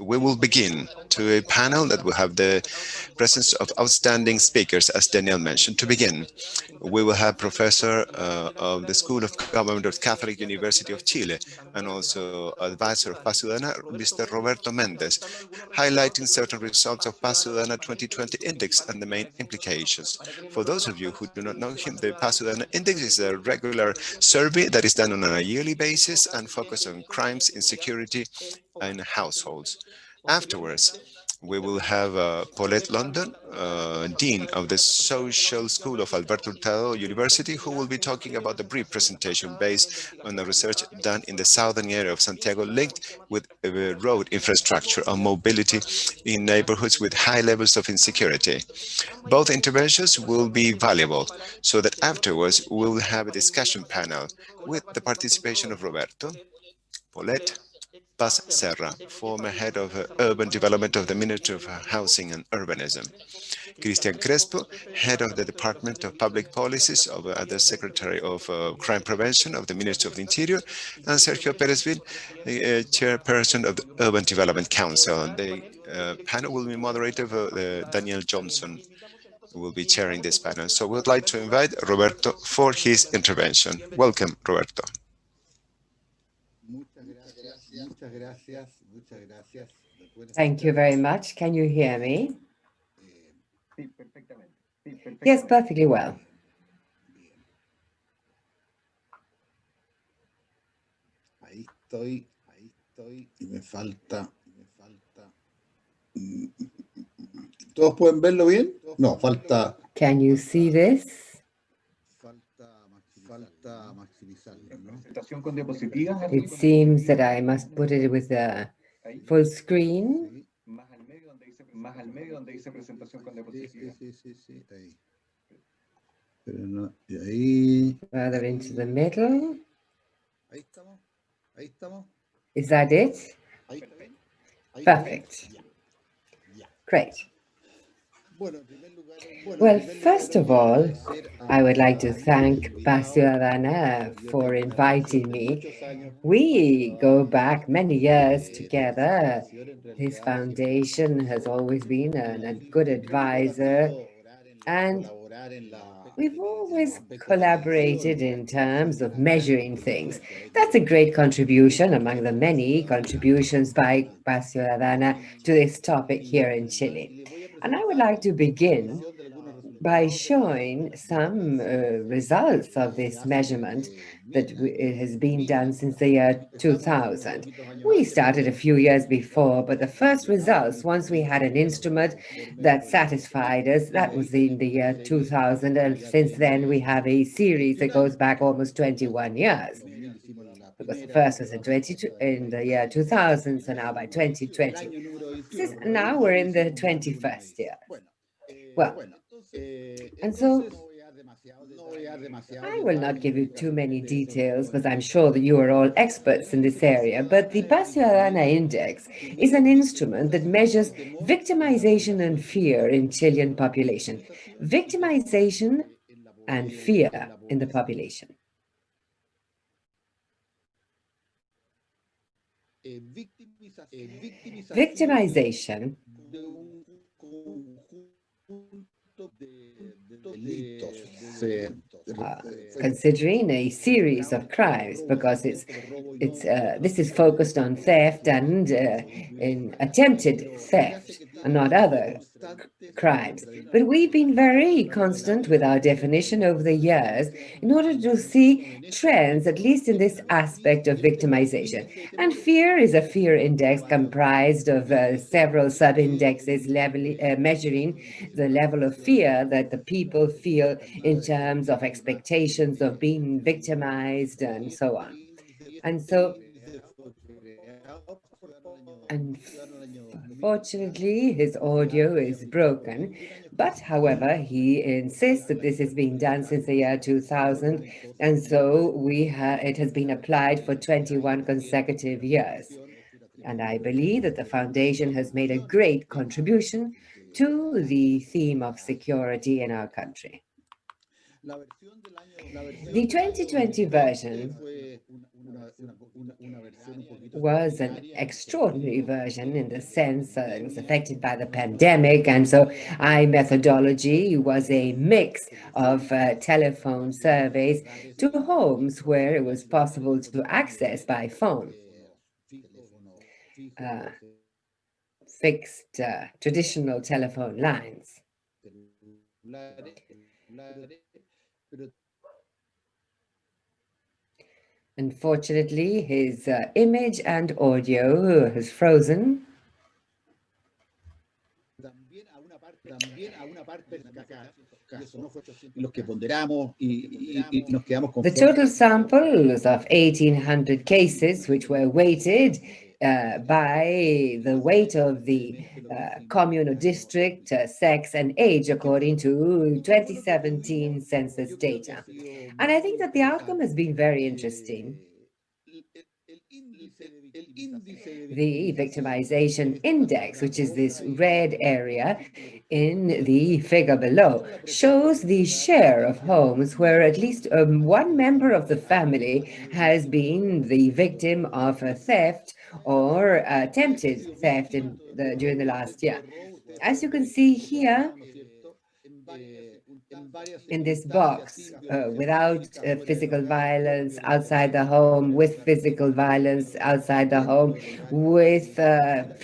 we will begin to a panel that will have the presence of outstanding speakers, as Daniel mentioned. To begin, we will have Professor of the School of Government of Catholic University of Chile and also advisor of Ciudadana, Mr. Roberto Méndez, highlighting certain results of Ciudadana 2020 Index and the main implications. For those of you who do not know him, the Ciudadana Index is a regular survey that is done on a yearly basis and focus on crimes, insecurity, and households. Afterwards, we will have Paulette Landon, Dean of the Social School of Alberto Hurtado University, who will be talking about the brief presentation based on the research done in the southern area of Santiago linked with road infrastructure and mobility in neighborhoods with high levels of insecurity. Both interventions will be valuable, so that afterwards we will have a discussion panel with the participation of Roberto, Paulette, Serra, former head of urban development of the Ministry of Housing and Urbanism, Cristián Crespo, head of the Department of Public Policies of the Undersecretary of Crime Prevention of the Ministry of the Interior, and Sergio Baeriswyl, chairperson of the Urban Development Council. And the panel will be moderated by Daniel Johnson, who will be chairing this panel. So we would like to invite Roberto for his intervention. Welcome, Roberto. Thank you very much. Can you hear me? Yes, perfectly well. Ahí estoy, y me falta. ¿Todos pueden verlo bien? No, falta. Can you see this? Falta maximizarlo, ¿no? It seems that I must put it with a full screen. Sí, ahí. Pero no, y ahí. Further into the middle. Ahí estamos. Is that it? Perfect. Great. Well, first of all, I would like to thank Ciudadana for inviting me. We go back many years together. His foundation has always been a good advisor, and we've always collaborated in terms of measuring things. That's a great contribution among the many contributions by Ciudadana to this topic here in Chile. And I would like to begin by showing some results of this measurement that has been done since the year 2000. We started a few years before, but the first results, once we had an instrument that satisfied us, that was in the year 2000, and since then we have a series that goes back almost 21 years. Because the first was in the year 2000, so now by 2020. Now we're in the 21st year. Well, and so I will not give you too many details, but I'm sure that you are all experts in this area. But the Ciudadana Index is an instrument that measures victimization and fear in Chilean population. Victimization and fear in the population. Victimization considering a series of crimes, because this is focused on theft and in attempted theft and not other crimes. But we've been very constant with our definition over the years in order to see trends, at least in this aspect of victimization. And fear is a fear index comprised of several sub-indexes measuring the level of fear that the people feel in terms of expectations of being victimized and so on. And so, unfortunately, his audio is broken, but however, he insists that this is being done since the year 2000, and so it has been applied for 21 consecutive years. And I believe that the foundation has made a great contribution to the theme of security in our country. The 2020 version was an extraordinary version in the sense it was affected by the pandemic, and so our methodology was a mix of telephone surveys to homes where it was possible to access by phone fixed traditional telephone lines. Unfortunately, his image and audio has frozen. The total sample is of 1,800 cases, which were weighted by the weight of the commune or district, sex, and age according to 2017 census data. And I think that the outcome has been very interesting. The victimization index, which is this red area in the figure below, shows the share of homes where at least one member of the family has been the victim of a theft or attempted theft during the last year. As you can see here, in this box, without physical violence outside the home, with physical violence outside the home, without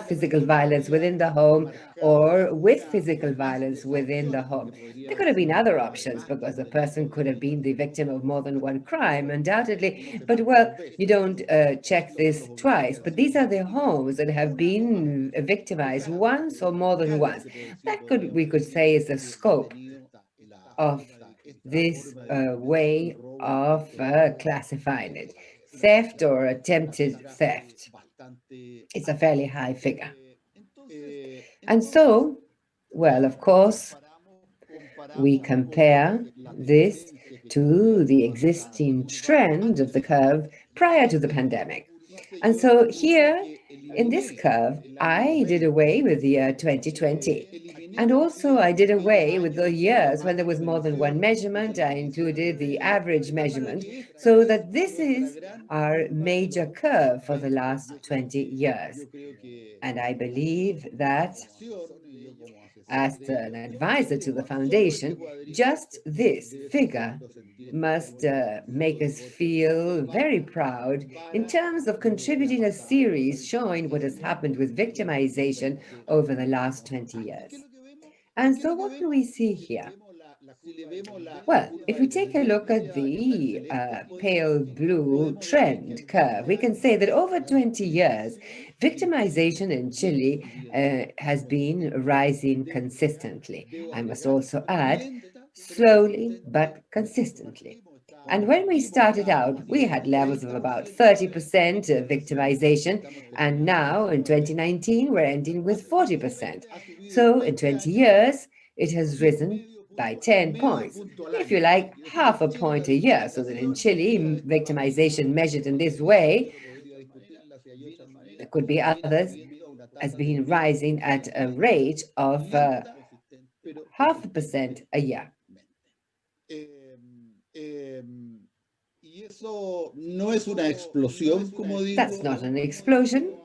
physical violence within the home, or with physical violence within the home. There could have been other options because the person could have been the victim of more than one crime, undoubtedly. But well, you don't check this twice. But these are the homes that have been victimized once or more than once. That we could say is the scope of this way of classifying it. Theft or attempted theft. It's a fairly high figure. And so, well, of course, we compare this to the existing trend of the curve prior to the pandemic. And so here, in this curve, I did away with the year 2020. And also I did away with the years when there was more than one measurement. I included the average measurement so that this is our major curve for the last 20 years. And I believe that as an advisor to the foundation, just this figure must make us feel very proud in terms of contributing a series showing what has happened with victimization over the last 20 years. And so what do we see here? Well, if we take a look at the pale blue trend curve, we can say that over 20 years, victimization in Chile has been rising consistently. I must also add, slowly but consistently. And when we started out, we had levels of about 30% victimization, and now in 2019, we're ending with 40%. So in 20 years, it has risen by 10 points, if you like, half a point a year, so that in Chile, victimization measured in this way, there could be others, has been rising at a rate of 0.5% a year. That's not an explosion.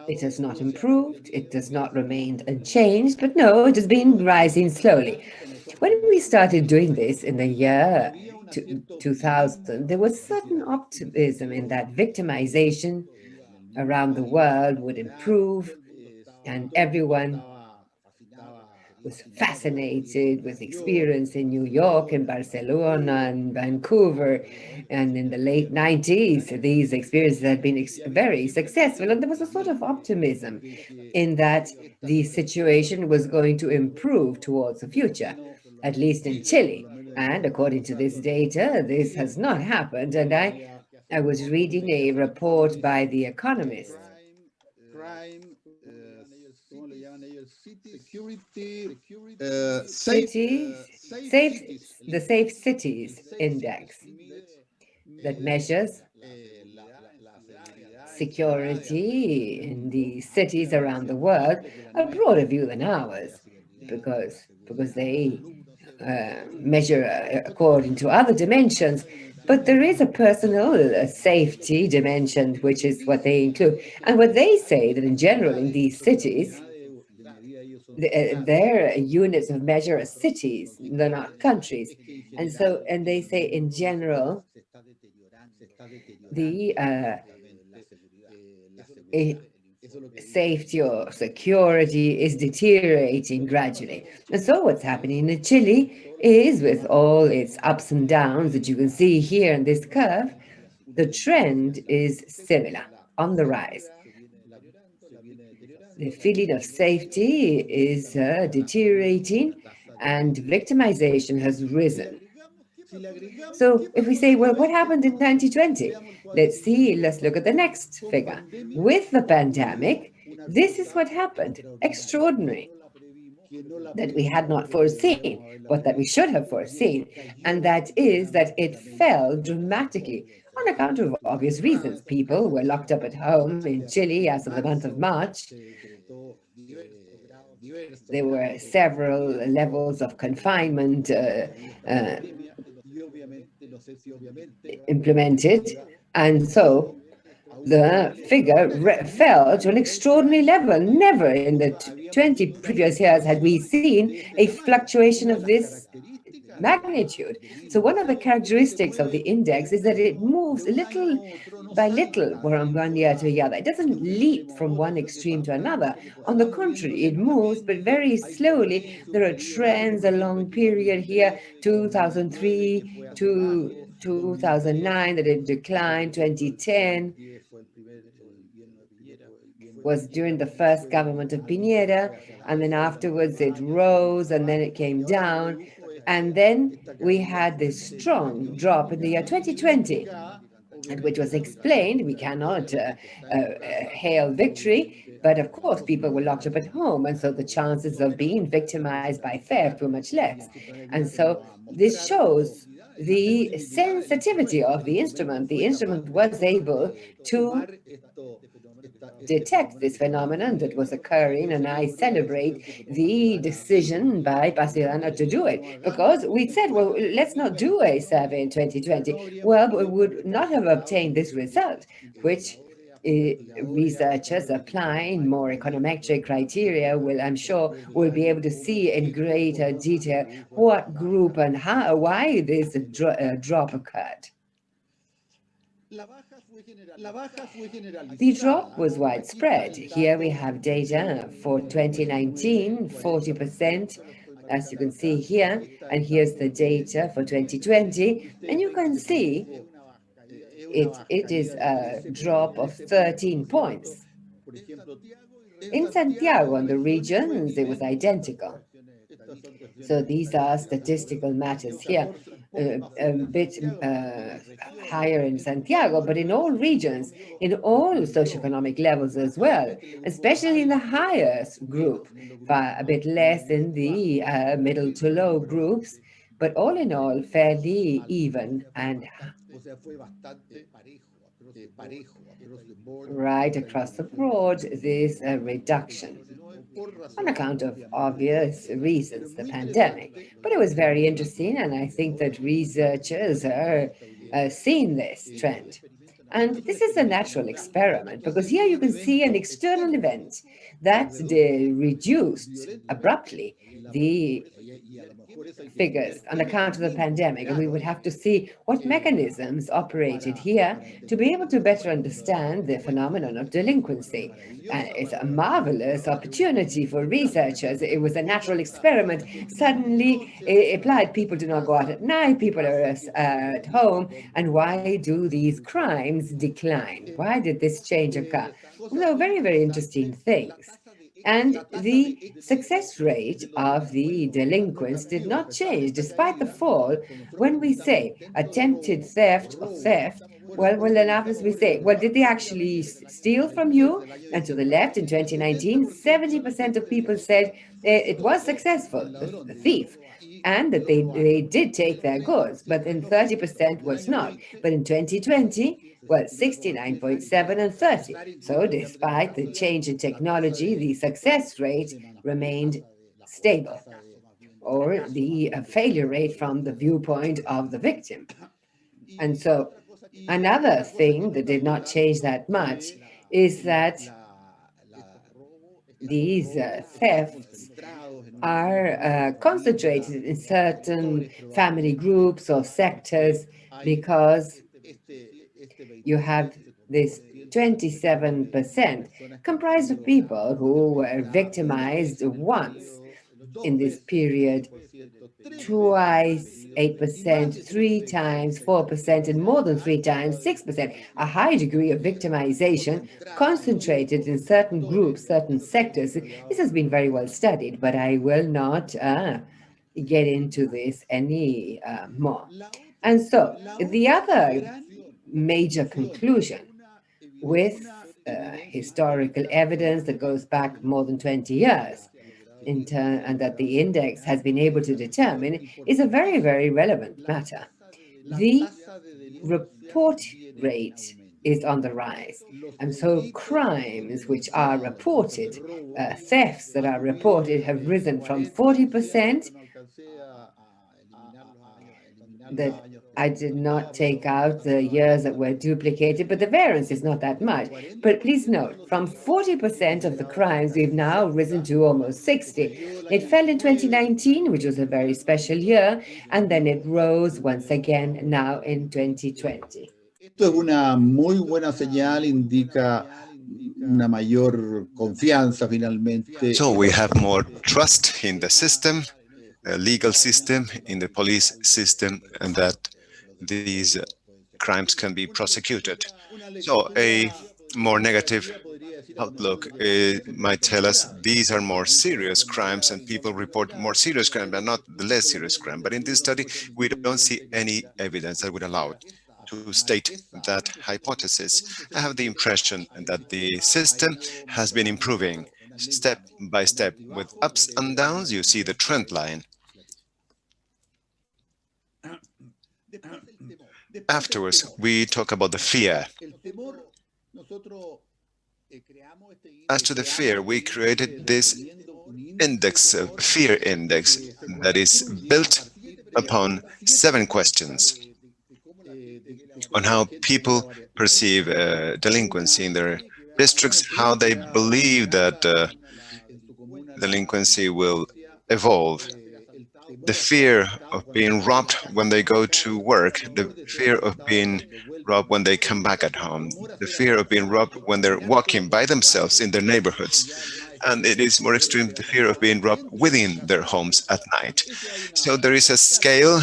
It has not improved, it does not remain unchanged, but no, it has been rising slowly. When we started doing this in the year 2000, there was certain optimism in that victimization around the world would improve, and everyone was fascinated with experience in New York and Barcelona and Vancouver. And in the late 90s, these experiences had been very successful. And there was a sort of optimism in that the situation was going to improve towards the future, at least in Chile. And according to this data, this has not happened. And I was reading a report by The Economist. The Safe Cities Index that measures security in the cities around the world, a broader view than ours, because they measure according to other dimensions. But there is a personal safety dimension, which is what they include. And what they say that in general in these cities, their units of measure are cities, they're not countries. And they say in general, the safety or security is deteriorating gradually. And so what's happening in Chile is, with all its ups and downs that you can see here in this curve, the trend is similar, on the rise. The feeling of safety is deteriorating and victimization has risen. So if we say, well, what happened in 2020? Let's look at the next figure. With the pandemic, this is what happened. Extraordinary. That we had not foreseen, but that we should have foreseen. And that is that it fell dramatically on account of obvious reasons. People were locked up at home in Chile as of the month of March. There were several levels of confinement implemented, and so the figure fell to an extraordinary level. Never in the 20 previous years had we seen a fluctuation of this magnitude. So one of the characteristics of the index is that it moves little by little from one year to the other. It doesn't leap from one extreme to another. On the contrary, it moves, but very slowly. There are trends, a long period here, 2003 to 2009, that it declined, 2010 was during the first government of Piñera, and then afterwards it rose, and then it came down, and then we had this strong drop in the year 2020, and which was explained, we cannot hail victory, but of course people were locked up at home, and so the chances of being victimized by theft were much less. And so this shows the sensitivity of the instrument. The instrument was able to detect this phenomenon that was occurring, and I celebrate the decision by Ciudadana to do it, because we said, well, let's not do a survey in 2020. Well, we would not have obtained this result, which researchers applying more econometric criteria will, I'm sure, will be able to see in greater detail what group and how, why this drop occurred. The drop was widespread. Here we have data for 2019, 40%, as you can see here, and here's the data for 2020, and you can see it is a drop of 13 points. In Santiago and the regions, it was identical. So these are statistical matters here, a bit higher in Santiago, but in all regions, in all socioeconomic levels as well, especially in the highest group, a bit less in the middle to low groups, but all in all, fairly even and right across the board, there's a reduction on account of obvious reasons, the pandemic. But it was very interesting, and I think that researchers are seeing this trend. And this is a natural experiment, because here you can see an external event that reduced abruptly the figures on account of the pandemic, and we would have to see what mechanisms operated here to be able to better understand the phenomenon of delinquency. And it's a marvelous opportunity for researchers. It was a natural experiment. Suddenly it applied. People do not go out at night, people are at home, and why do these crimes decline? Why did this change occur? No, very, very interesting things. And the success rate of the delinquents did not change despite the fall. When we say attempted theft or theft, well, then after we say, well, did they actually steal from you? And to the left in 2019, 70% of people said it was successful, the thief, and that they did take their goods, but then 30% was not. But in 2020, well, 69.7 and 30. So despite the change in technology, the success rate remained stable, or the failure rate from the viewpoint of the victim. And so another thing that did not change that much is that these thefts are concentrated in certain family groups or sectors, because you have this 27% comprised of people who were victimized once in this period, twice 8%, 3 times 4%, and more than 3 times 6%. A high degree of victimization concentrated in certain groups, certain sectors. This has been very well studied, but I will not get into this any more. And so the other major conclusion, with historical evidence that goes back more than 20 years, and that the index has been able to determine, is a very, very relevant matter. The report rate is on the rise, and so crimes which are reported, thefts that are reported, have risen from 40%. That I did not take out the years that were duplicated, but the variance is not that much. But please note, from 40% of the crimes, we've now risen to almost 60. It fell in 2019, which was a very special year, and then it rose once again now in 2020. Esto es una muy buena señal, indica una mayor confianza finalmente. So we have more trust in the system, legal system, in the police system, and that these crimes can be prosecuted. So a more negative outlook might tell us these are more serious crimes and people report more serious crime, but not the less serious crime. But in this study, we don't see any evidence that would allow to state that hypothesis. I have the impression that the system has been improving step by step with ups and downs. You see the trend line. Afterwards, we talk about the fear. As to the fear, we created this index, fear index, that is built upon 7 questions on how people perceive delinquency in their districts, how they believe that delinquency will evolve, the fear of being robbed when they go to work, the fear of being robbed when they come back at home, the fear of being robbed when they're walking by themselves in their neighborhoods. And it is more extreme, the fear of being robbed within their homes at night. So there is a scale,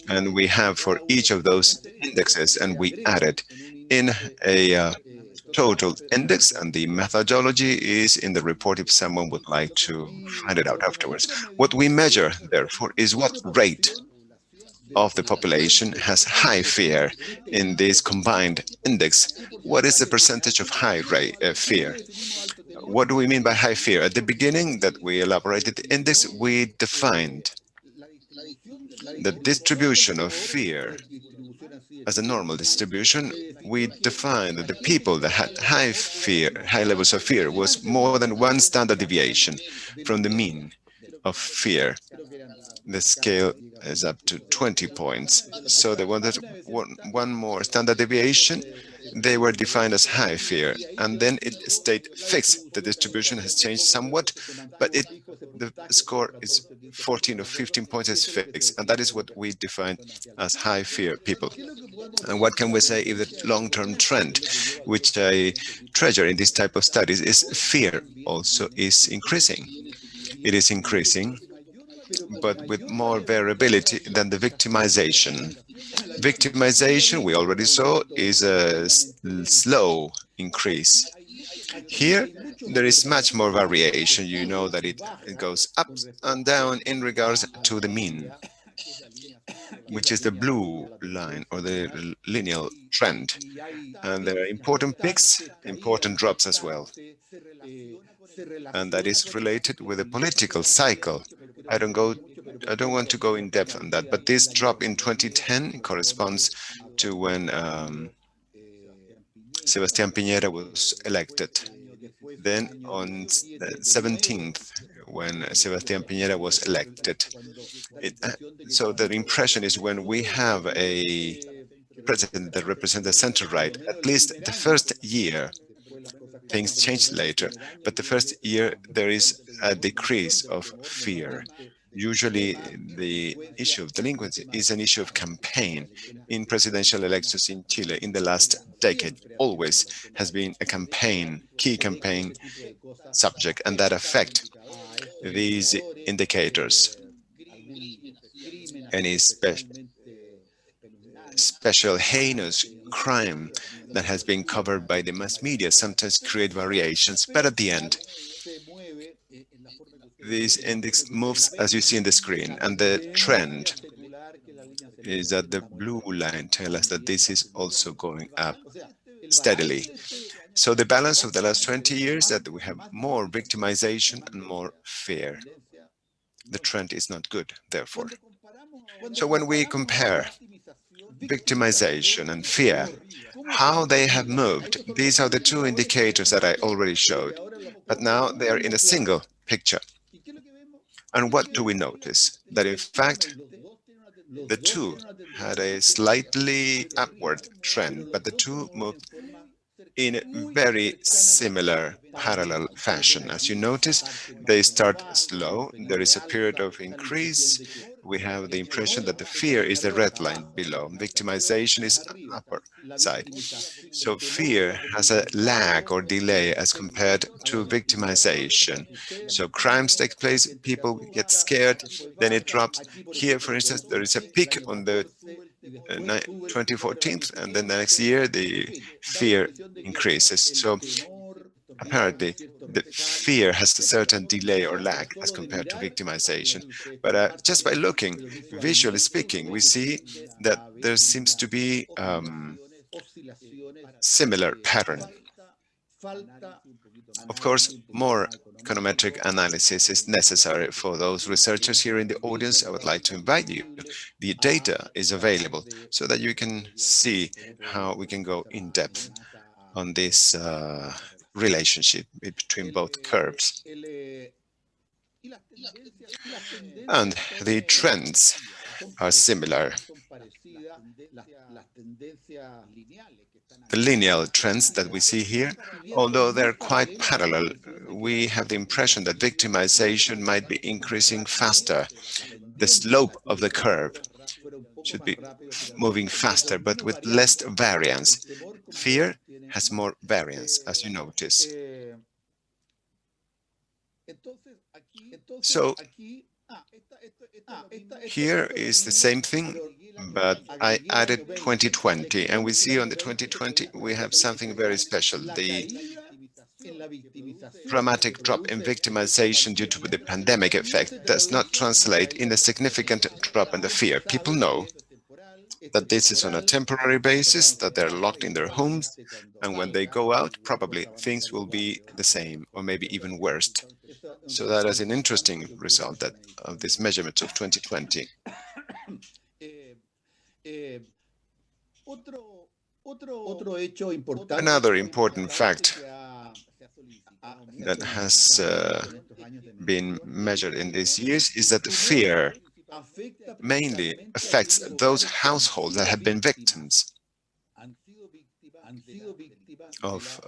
and we have for each of those indexes, and we added in a total index, and the methodology is in the report if someone would like to find it out afterwards. What we measure, therefore, is what rate of the population has high fear in this combined index. What is the percentage of high fear? What do we mean by high fear? At the beginning that we elaborated the index, we defined the distribution of fear as a normal distribution. We defined that the people that had high levels of fear was more than 1 standard deviation from the mean of fear. The scale is up to 20 points. So they wanted one more standard deviation. They were defined as high fear, and then it stayed fixed. The distribution has changed somewhat, but the score is 14 or 15 points is fixed, and that is what we define as high fear people. And what can we say if the long-term trend, which I treasure in this type of studies, is fear also is increasing. It is increasing, but with more variability than the victimization. Victimization, we already saw, is a slow increase. Here, there is much more variation. You know that it goes up and down in regards to the mean, which is the blue line or the linear trend. And there are important peaks, important drops as well. And that is related with the political cycle. I don't want to go in depth on that, but this drop in 2010 corresponds to when Sebastián Piñera was elected. Then on the 17th, when Sebastián Piñera was elected. So the impression is when we have a president that represent the center-right. At least the first year, things change later, but the first year there is a decrease of fear. Usually the issue of delinquency is an issue of campaign in presidential elections in Chile in the last decade. Always has been a campaign, key campaign subject, and that affect these indicators. Any special heinous crime that has been covered by the mass media sometimes create variations, but at the end, this index moves as you see in the screen, and the trend is that the blue line tells us that this is also going up steadily. So the balance of the last 20 years that we have more victimization and more fear. The trend is not good, therefore. So when we compare victimization and fear, how they have moved, these are the two indicators that I already showed, but now they are in a single picture. And what do we notice? That in fact, the two had a slightly upward trend, but the two moved in a very similar parallel fashion. As you notice, they start slow. There is a period of increase. We have the impression that the fear is the red line below. Victimization is upper side. So fear has a lag or delay as compared to victimization. So crimes take place, people get scared, then it drops. Here, for instance, there is a peak on the 2014, and then the next year the fear increases. So apparently the fear has a certain delay or lag as compared to victimization. But just by looking, visually speaking, we see that there seems to be similar pattern. Of course, more econometric analysis is necessary for those researchers here in the audience. I would like to invite you. The data is available so that you can see how we can go in depth on this relationship between both curves. And the trends are similar. The linear trends that we see here, although they're quite parallel, we have the impression that victimization might be increasing faster. The slope of the curve should be moving faster, but with less variance. Fear has more variance, as you notice. So here is the same thing, but I added 2020, and we see on the 2020 we have something very special. The dramatic drop in victimization due to the pandemic effect does not translate in a significant drop in the fear. People know that this is on a temporary basis, that they're locked in their homes, and when they go out, probably things will be the same or maybe even worse. So that is an interesting result of this measurement of 2020. Another important fact that has been measured in these years is that fear mainly affects those households that have been victims of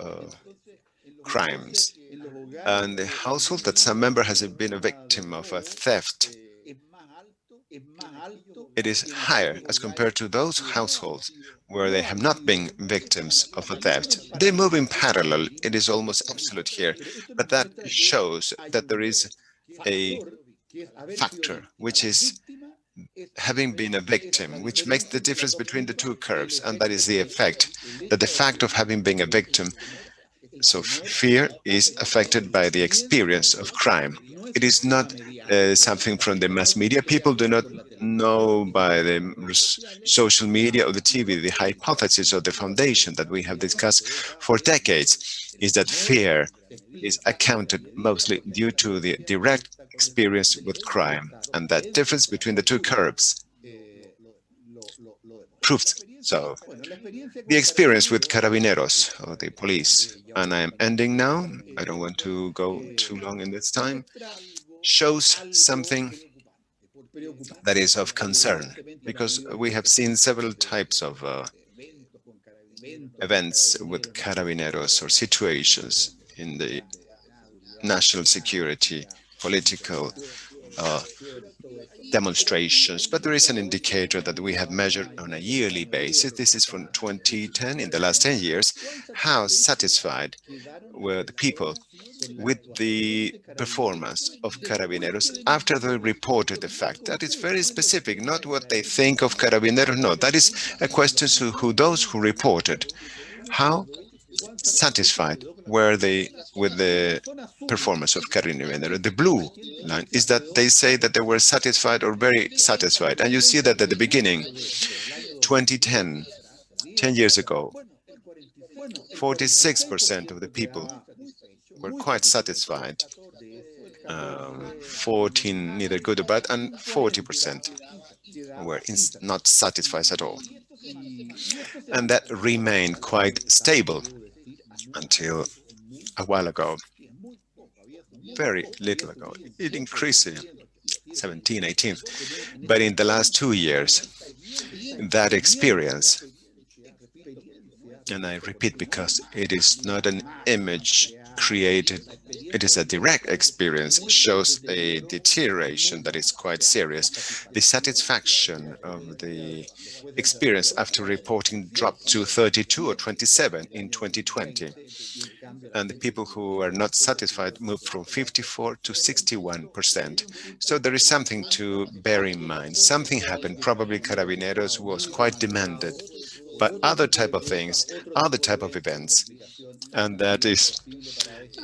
crimes. And the household that some member has been a victim of a theft, it is higher as compared to those households where they have not been victims of a theft. They move in parallel. It is almost absolute here, but that shows that there is a factor, which is having been a victim, which makes the difference between the two curves, and that is the effect, that the fact of having been a victim, so fear is affected by the experience of crime. It is not something from the mass media. People do not know by the social media or the TV. The hypothesis of the foundation that we have discussed for decades is that fear is accounted mostly due to the direct experience with crime, and that difference between the two curves proves so. The experience with carabineros, or the police, and I am ending now, I don't want to go too long in this time, shows something that is of concern, because we have seen several types of events with carabineros or situations in the national security, political demonstrations, but there is an indicator that we have measured on a yearly basis. This is from 2010, in the last 10 years, how satisfied were the people with the performance of carabineros after they reported the fact. That is very specific, not what they think of carabineros, no, that is a question to those who reported. How satisfied were they with the performance of Carabinero? The blue line is that they say that they were satisfied or very satisfied. And you see that at the beginning, 2010, 10 years ago, 46% of the people were quite satisfied, 14 neither good or bad, and 40% were not satisfied at all. And that remained quite stable until a while ago, very little ago. It increased in 17, 18. But in the last 2 years, that experience, and I repeat because it is not an image created, it is a direct experience, shows a deterioration that is quite serious. The satisfaction of the experience after reporting dropped to 32 or 27 in 2020. And the people who are not satisfied moved from 54 to 61%. So there is something to bear in mind. Something happened. Probably Carabineros was quite demanded by other type of things, other type of events. And that is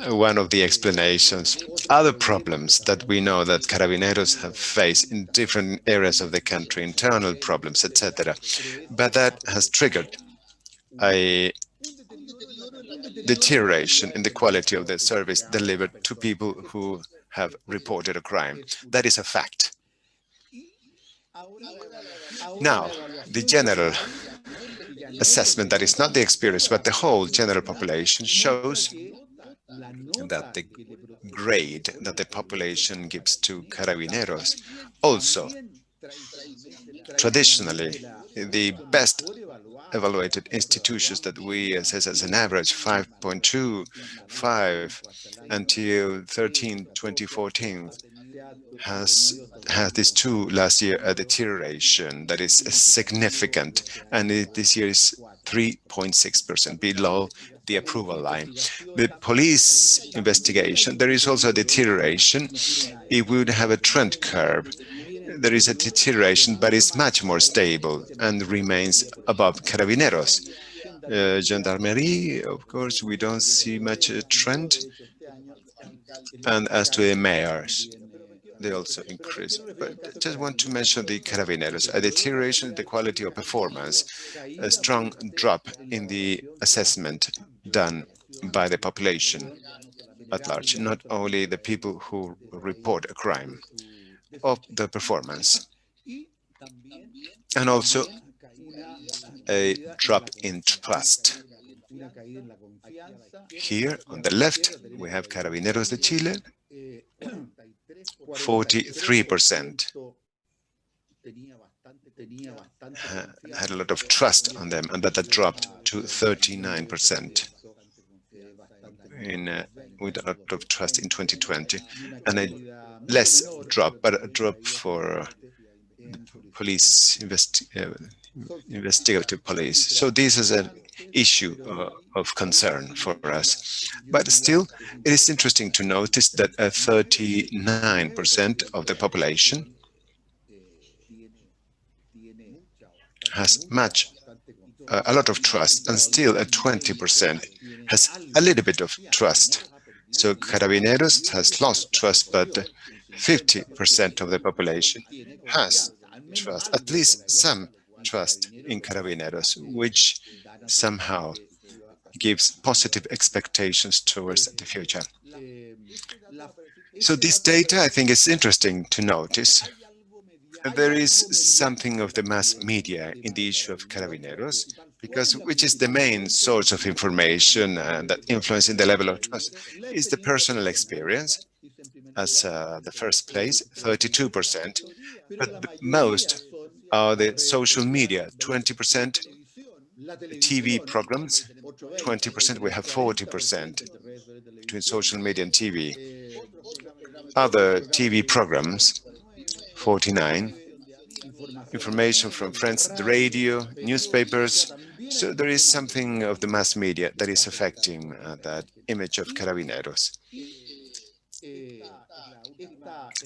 one of the explanations. Other problems that we know that Carabineros have faced in different areas of the country, internal problems, etc. But that has triggered a deterioration in the quality of the service delivered to people who have reported a crime. That is a fact. Now, the general assessment, that is not the experience, but the whole general population, shows that the grade that the population gives to Carabineros also, traditionally, the best evaluated institutions that we assess as an average 5.25 until 2014 has had these two last year a deterioration that is significant, and this year is 3.6% below the approval line. The police investigation, there is also a deterioration. If we would have a trend curve, there is a deterioration, but it's much more stable and remains above Carabineros. Gendarmerie, of course, we don't see much trend. And as to the mayors, they also increase. But I just want to mention the Carabineros, a deterioration in the quality of performance, a strong drop in the assessment done by the population at large, not only the people who report a crime, of the performance. And also a drop in trust. Here on the left, we have Carabineros de Chile, 43% had a lot of trust on them, and that dropped to 39% with a lot of trust in 2020, and a less drop, but a drop for police investigative police. So this is an issue of concern for us. But still, it is interesting to notice that 39% of the population has a lot of trust, and still 20% has a little bit of trust. So Carabineros has lost trust, but 50% of the population has trust, at least some trust in Carabineros, which somehow gives positive expectations towards the future. So this data, I think, is interesting to notice. There is something of the mass media in the issue of Carabineros, because which is the main source of information that influences the level of trust is the personal experience as the first place, 32%, but the most are the social media, 20%, TV programs, 20%, we have 40% between social media and TV. Other TV programs, 49, information from friends, the radio, newspapers. So there is something of the mass media that is affecting that image of Carabineros.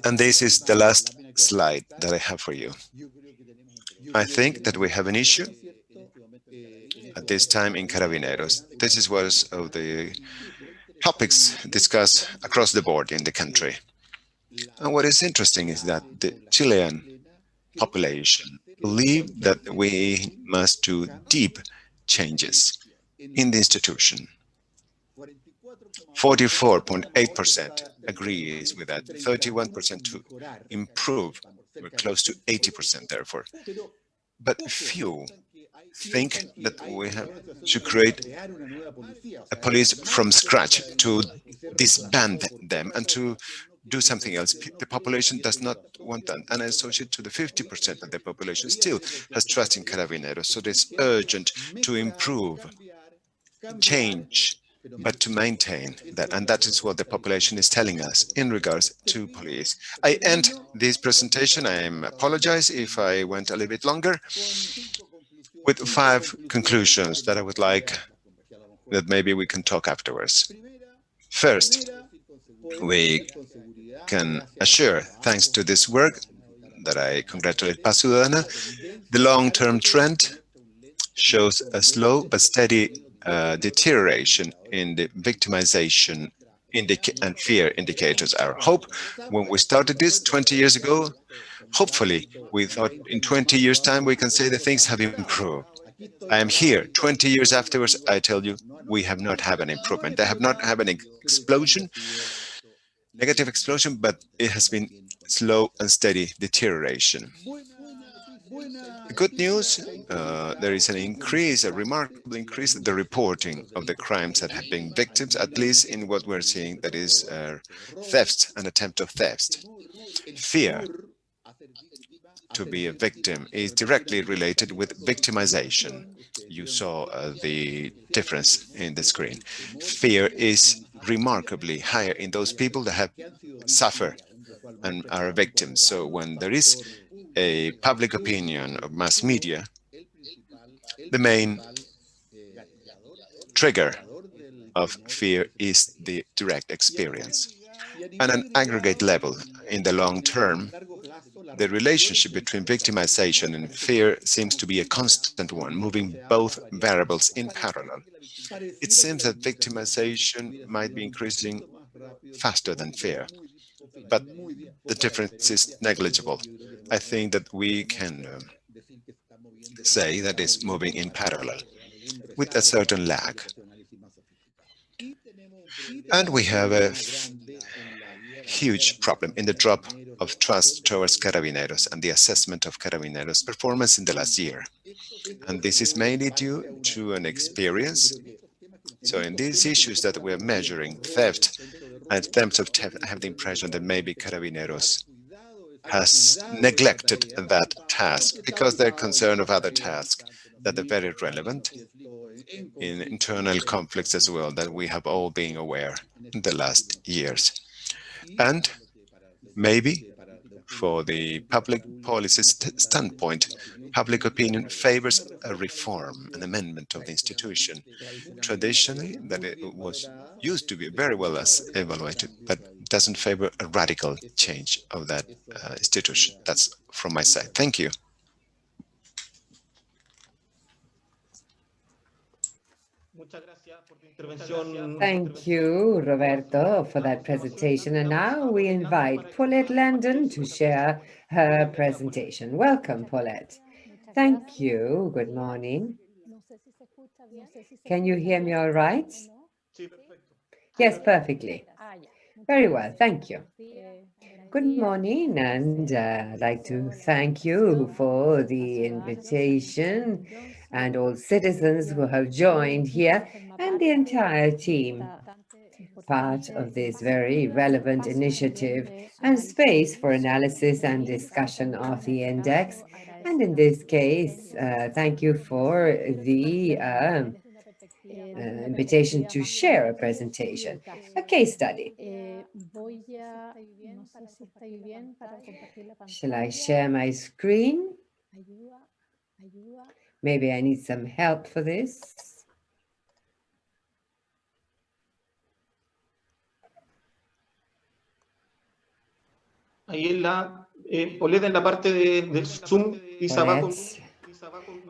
And this is the last slide that I have for you. I think that we have an issue at this time in Carabineros. This is one of the topics discussed across the board in the country. And what is interesting is that the Chilean population believe that we must do deep changes in the institution. 44.8% agrees with that, 31% to improve. We're close to 80% therefore. But few think that we have to create a police from scratch, to disband them and to do something else. The population does not want that, and I associate to the 50% of the population still has trust in Carabineros. So it's urgent to improve, change, but to maintain that, and that is what the population is telling us in regards to police. I end this presentation. I apologize if I went a little bit longer, with 5 conclusions that I would like that maybe we can talk afterwards. First, we can assure, thanks to this work that I congratulate Ciudadana, the long-term trend shows a slow but steady deterioration in the victimization and fear indicators. Our hope when we started this 20 years ago, hopefully we thought in 20 years' time we can say that things have improved. I am here 20 years afterwards, I tell you, we have not had an improvement. They have not had an explosion, negative explosion, but it has been slow and steady deterioration. The good news, there is an increase, a remarkable increase in the reporting of the crimes that have been victims, at least in what we're seeing, that is theft, an attempt of theft. Fear to be a victim is directly related with victimization. You saw the difference in the screen. Fear is remarkably higher in those people that have suffered and are victims. So when there is a public opinion of mass media, the main trigger of fear is the direct experience. On an aggregate level, in the long term, the relationship between victimization and fear seems to be a constant one, moving both variables in parallel. It seems that victimization might be increasing faster than fear, but the difference is negligible. I think that we can say that it's moving in parallel with a certain lag. And we have a huge problem in the drop of trust towards Carabineros and the assessment of Carabineros' performance in the last year. And this is mainly due to an experience. So in these issues that we're measuring, theft and attempts of theft, I have the impression that maybe Carabineros has neglected that task because they're concerned of other tasks that are very relevant in internal conflicts as well, that we have all been aware in the last years. And maybe for the public policy standpoint, public opinion favors a reform, an amendment of the institution. Traditionally, that it was used to be very well evaluated, but doesn't favor a radical change of that institution. That's from my side. Thank you. Thank you, Roberto, for that presentation. And now we invite Paulette Landon to share her presentation. Welcome, Paulette. Thank you. Good morning. Can you hear me all right? Yes, perfectly. Very well, thank you. Good morning, and I'd like to thank you for the invitation and all citizens who have joined here and the entire team, part of this very relevant initiative and space for analysis and discussion of the index. And in this case, thank you for the invitation to share a presentation, a case study. Shall I share my screen? Maybe I need some help for this. Ahí en la, Paulette, en la parte del Zoom, quizá abajo.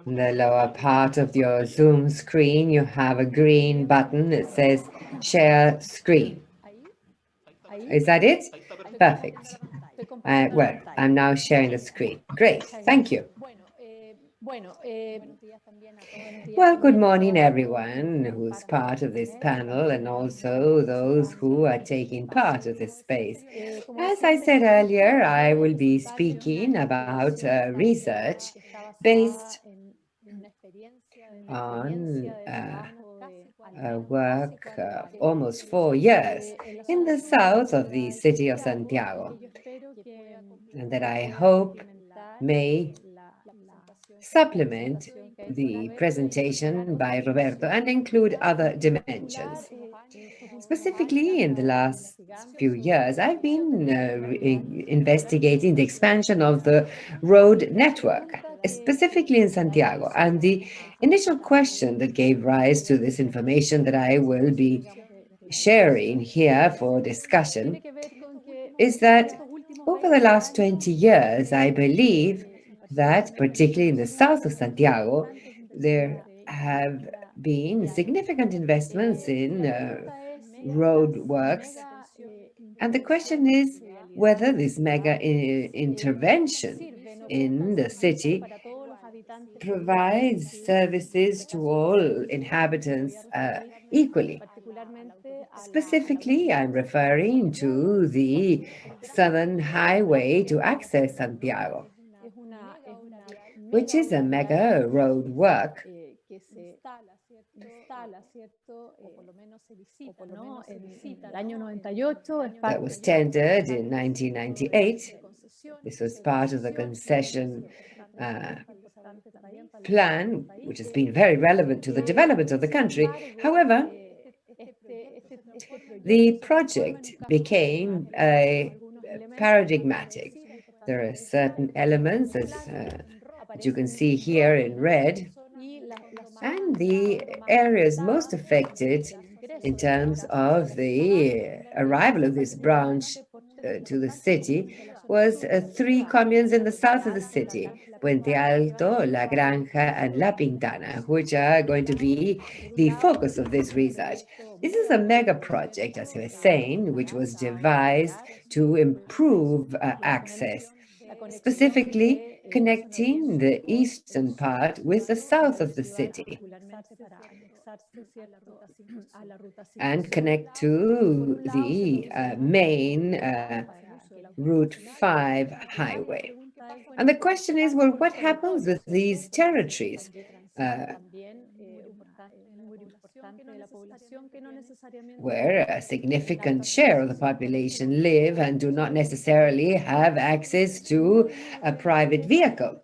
In the lower part of your Zoom screen, you have a green button that says Share Screen. Is that it? Perfect. Well, I'm now sharing the screen. Great, thank you. Well, good morning, everyone who's part of this panel and also those who are taking part of this space. As I said earlier, I will be speaking about research based on work of almost 4 years in the south of the city of Santiago, and that I hope may supplement the presentation by Roberto and include other dimensions. Specifically, in the last few years, I've been investigating the expansion of the road network, specifically in Santiago. And the initial question that gave rise to this information that I will be sharing here for discussion is that over the last 20 years, I believe that, particularly in the south of Santiago, there have been significant investments in road works. And the question is whether this mega intervention in the city provides services to all inhabitants equally. Specifically, I'm referring to the Southern Highway to access Santiago, which is a mega road work that was tendered in 1998. This was part of the concession plan, which has been very relevant to the development of the country. However, the project became paradigmatic. There are certain elements, as you can see here in red, and the areas most affected in terms of the arrival of this branch to the city was 3 communes in the south of the city, Puente Alto, La Granja, and La Pintana, which are going to be the focus of this research. This is a mega project, as I was saying, which was devised to improve access, specifically connecting the eastern part with the south of the city and connect to the main Route 5 highway. And the question is, well, what happens with these territories? Where a significant share of the population live and do not necessarily have access to a private vehicle.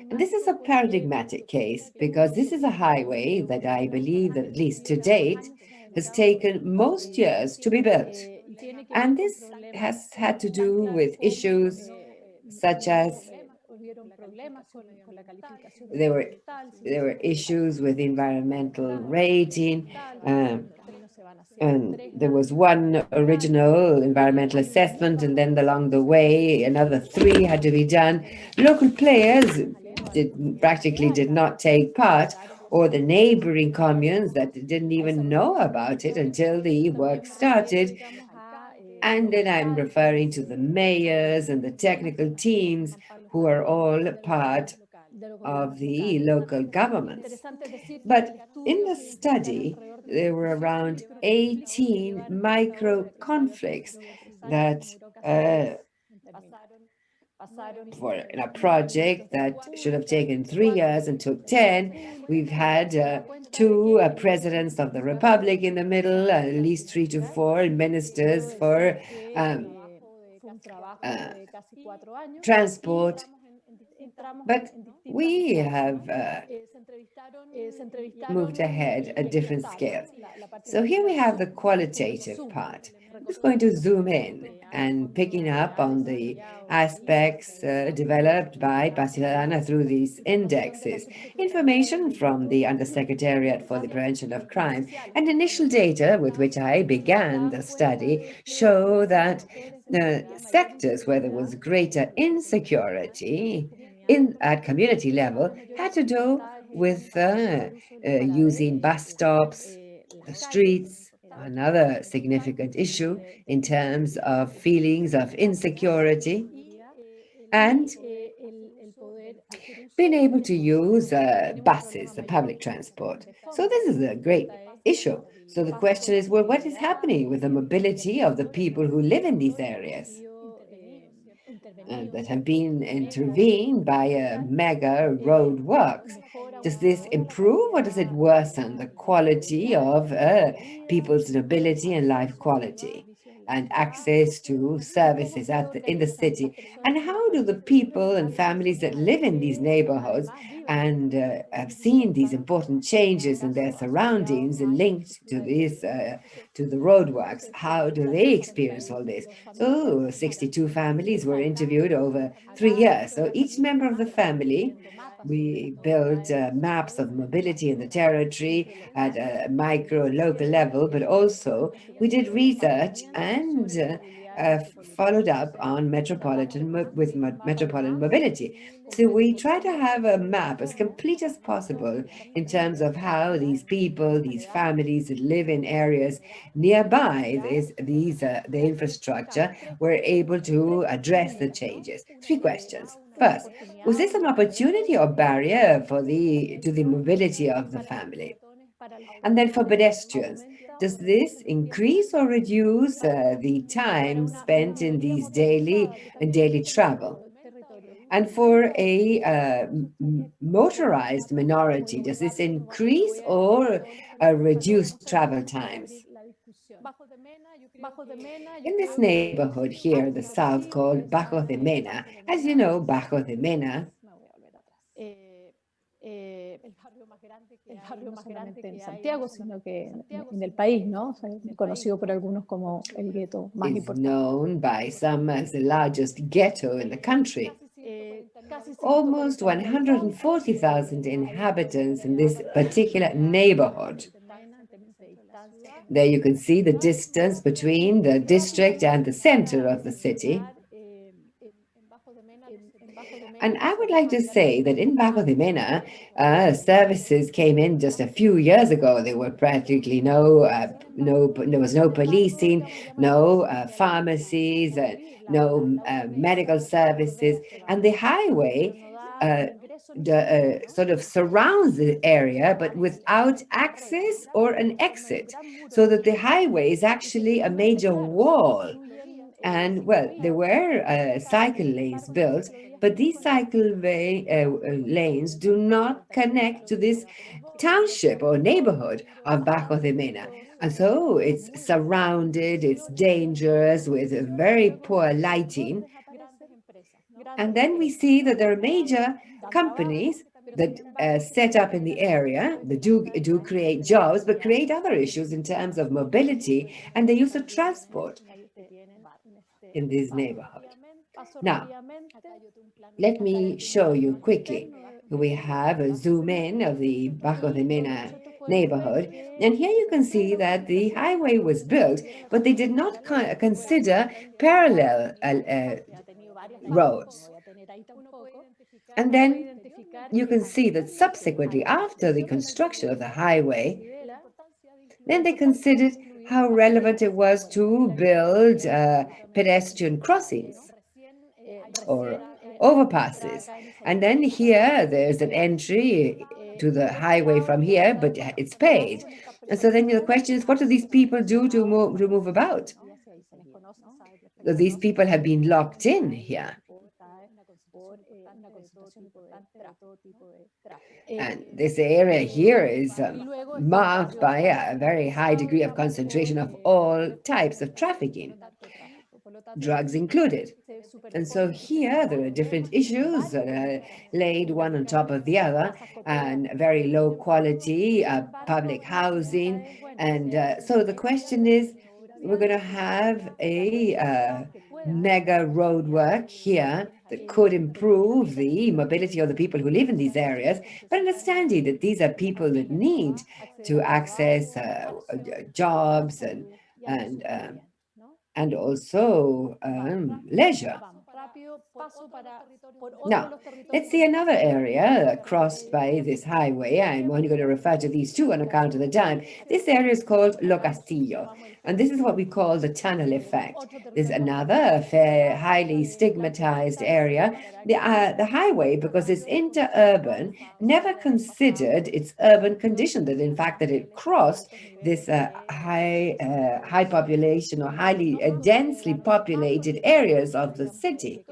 And this is a paradigmatic case because this is a highway that I believe that, at least to date, has taken most years to be built. And this has had to do with issues such as there were issues with environmental rating, and there was one original environmental assessment, and then along the way, another 3 had to be done. Local players practically did not take part, or the neighboring communes that didn't even know about it until the work started. And then I'm referring to the mayors and the technical teams who are all part of the local governments. But in the study, there were around 18 micro conflicts that for in a project that should have taken 3 years and took 10, we've had 2 presidents of the republic in the middle, at least 3 to 4 ministers for transport. But we have moved ahead at different scales. So here we have the qualitative part. I'm just going to zoom in and picking up on the aspects developed by Ciudadana through these indexes. Information from the Undersecretariat for the Prevention of Crime and initial data with which I began the study show that sectors where there was greater insecurity at community level had to do with using bus stops, the streets, another significant issue in terms of feelings of insecurity, and being able to use buses, the public transport. So this is a great issue. So the question is, well, what is happening with the mobility of the people who live in these areas? That have been intervened by mega road works. Does this improve or does it worsen the quality of people's mobility and life quality and access to services in the city? And how do the people and families that live in these neighborhoods and have seen these important changes in their surroundings linked to this, to the roadworks, how do they experience all this? So 62 families were interviewed over 3 years. So each member of the family, we built maps of mobility in the territory at a micro and local level, but also we did research and followed up on metropolitan mobility. So we try to have a map as complete as possible in terms of how these people, these families that live in areas nearby the infrastructure were able to address the changes. 3 questions. First, was this an opportunity or barrier to the mobility of the family? And then for pedestrians, does this increase or reduce the time spent in these daily travel? And for a motorized minority, does this increase or reduce travel times? In this neighborhood here, the south called Bajo de Mena, as you know, Bajo de Mena el barrio más grande en Santiago, sino que en el país, ¿no? O sea, conocido por algunos como el gueto más is importante. known by some as the largest ghetto in the country. Almost 140,000 inhabitants in this particular neighborhood. There you can see the distance between the district and the center of the city. And I would like to say that in Bajo de Mena, services came in just a few years ago. There were practically there was no policing, no pharmacies, no medical services, and the highway sort of surrounds the area, but without access or an exit, so that the highway is actually a major wall. And well, there were cycle lanes built, but these cycle lanes do not connect to this township or neighborhood of Bajo de Mena. And so it's surrounded, it's dangerous with very poor lighting. And then we see that there are major companies that set up in the area that do create jobs, but create other issues in terms of mobility and the use of transport in this neighborhood. Now, let me show you quickly. We have a zoom in of the Bajo de Mena neighborhood, and here you can see that the highway was built, but they did not consider parallel roads. And then you can see that subsequently, after the construction of the highway, then they considered how relevant it was to build pedestrian crossings or overpasses. And then here, there's an entry to the highway from here, but it's paid. And so then the question is, what do these people do to move about? So these people have been locked in here. And this area here is marked by a very high degree of concentration of all types of trafficking. drugs included. And so here there are different issues that are laid one on top of the other, and very low quality public housing. And so the question is, we're going to have a mega road work here that could improve the mobility of the people who live in these areas, but understanding that these are people that need to access jobs and also leisure. Now, let's see another area crossed by this highway. I'm only going to refer to these two on account of the time. This area is called Lo Castillo, and this is what we call the tunnel effect. There's another highly stigmatized area. The highway, because it's interurban, never considered its urban condition, that in fact that it crossed this high population or highly densely populated areas of the city,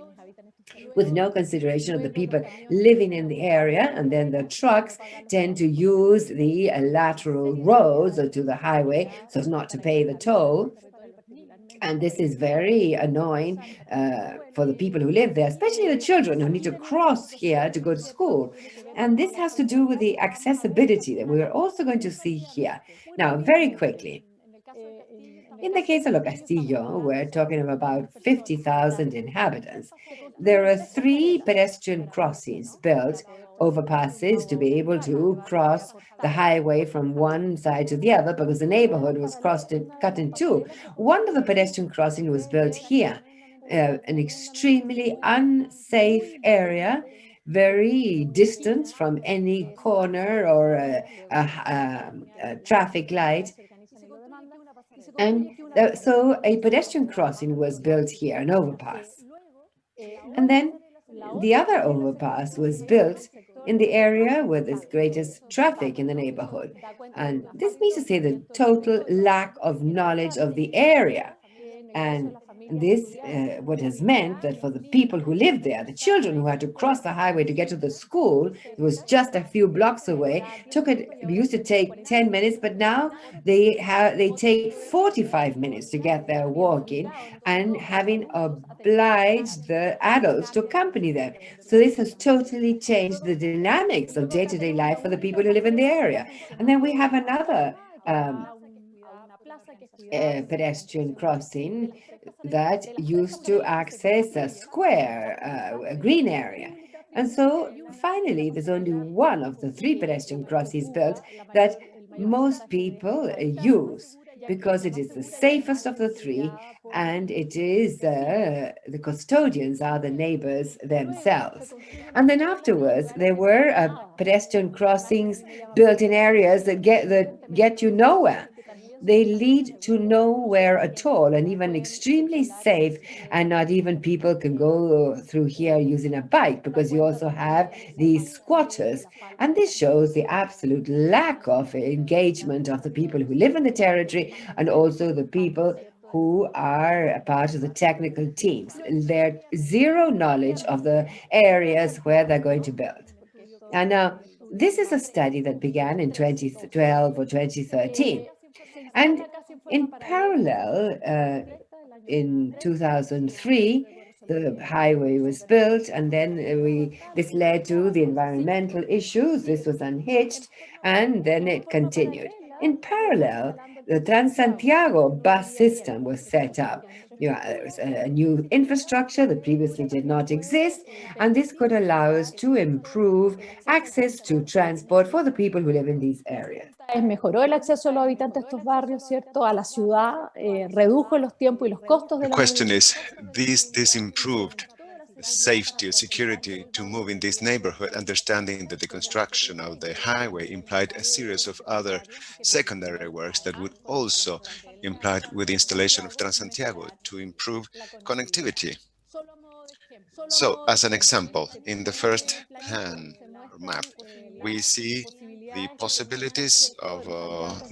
with no consideration of the people living in the area. And then the trucks tend to use the lateral roads to the highway so as not to pay the toll. And this is very annoying for the people who live there, especially the children who need to cross here to go to school. And this has to do with the accessibility that we're also going to see here. Now, very quickly, in the case of Lo Castillo, we're talking of about 50,000 inhabitants. There are 3 pedestrian crossings built, overpasses, to be able to cross the highway from one side to the other, because the neighborhood was cut in two. One of the pedestrian crossings was built here, an extremely unsafe area, very distant from any corner or a traffic light. And so a pedestrian crossing was built here, an overpass. And then the other overpass was built in the area where there's greatest traffic in the neighborhood. And this means to say the total lack of knowledge of the area. And this what has meant that for the people who live there, the children who had to cross the highway to get to the school, it was just a few blocks away, used to take 10 minutes, but now they take 45 minutes to get there walking, and having obliged the adults to accompany them. So this has totally changed the dynamics of day-to-day life for the people who live in the area. And then we have another pedestrian crossing that used to access a square, a green area. And so finally, there's only one of the 3 pedestrian crossings built that most people use, because it is the safest of the 3, and it is the custodians are the neighbors themselves. And then afterwards, there were pedestrian crossings built in areas that get you nowhere. They lead to nowhere at all, and even extremely safe, and not even people can go through here using a bike, because you also have these squatters. And this shows the absolute lack of engagement of the people who live in the territory, and also the people who are a part of the technical teams. There's zero knowledge of the areas where they're going to build. And now, this is a study that began in 2012 or 2013. And in parallel, in 2003, the highway was built, and then this led to the environmental issues. This was unhitched, and then it continued. In parallel, the Transantiago bus system was set up. There was a new infrastructure that previously did not exist, and this could allow us to improve access to transport for the people who live in these areas. Mejoró el acceso de los habitantes de estos barrios, ¿cierto?, a la ciudad, redujo los tiempos y los costos de la movilidad. The question is, this improved safety, security to move in this neighborhood, understanding that the construction of the highway implied a series of other secondary works that would also imply with the installation of Transantiago to improve connectivity. So, as an example, in the first plan or map, we see the possibilities of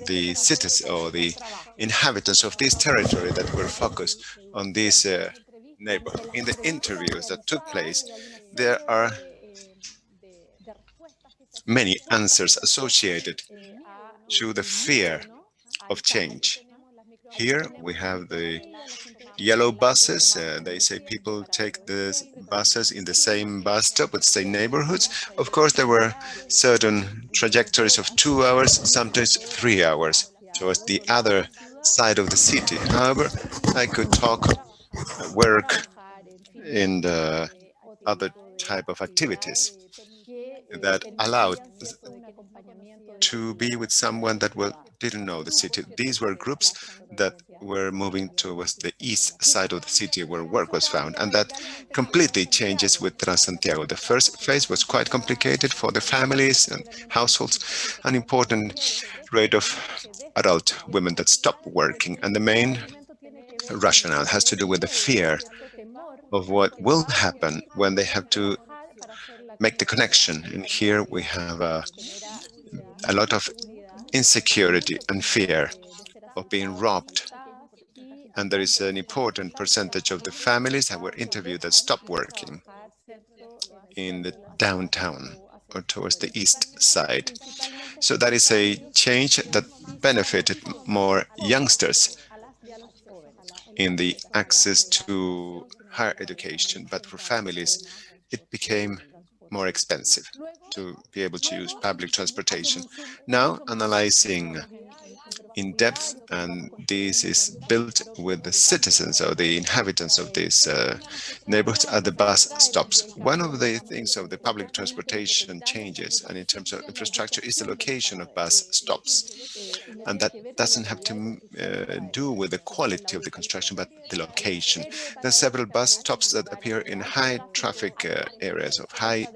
the cities or the inhabitants of this territory that were focused on this neighborhood. In the interviews that took place, there are many answers associated to the fear of change. Here we have the yellow buses. They say people take the buses in the same bus stop with same neighborhoods. Of course, there were certain trajectories of 2 hours, sometimes 3 hours, towards the other side of the city. However, I could talk, work in the other type of activities that allowed to be with someone that didn't know the city. These were groups that were moving towards the east side of the city where work was found, and that completely changes with Transantiago. The first phase was quite complicated for the families and households, an important rate of adult women that stopped working, and the main rationale has to do with the fear of what will happen when they have to make the connection. And here we have a lot of insecurity and fear of being robbed. And there is an important percentage of the families that were interviewed that stopped working in the downtown or towards the east side. So that is a change that benefited more youngsters in the access to higher education, but for families, it became more expensive to be able to use public transportation. Now, analyzing in depth, and this is built with the citizens or the inhabitants of these neighborhoods at the bus stops. One of the things of the public transportation changes, and in terms of infrastructure, is the location of bus stops. And that doesn't have to do with the quality of the construction, but the location. There are several bus stops that appear in high traffic areas of high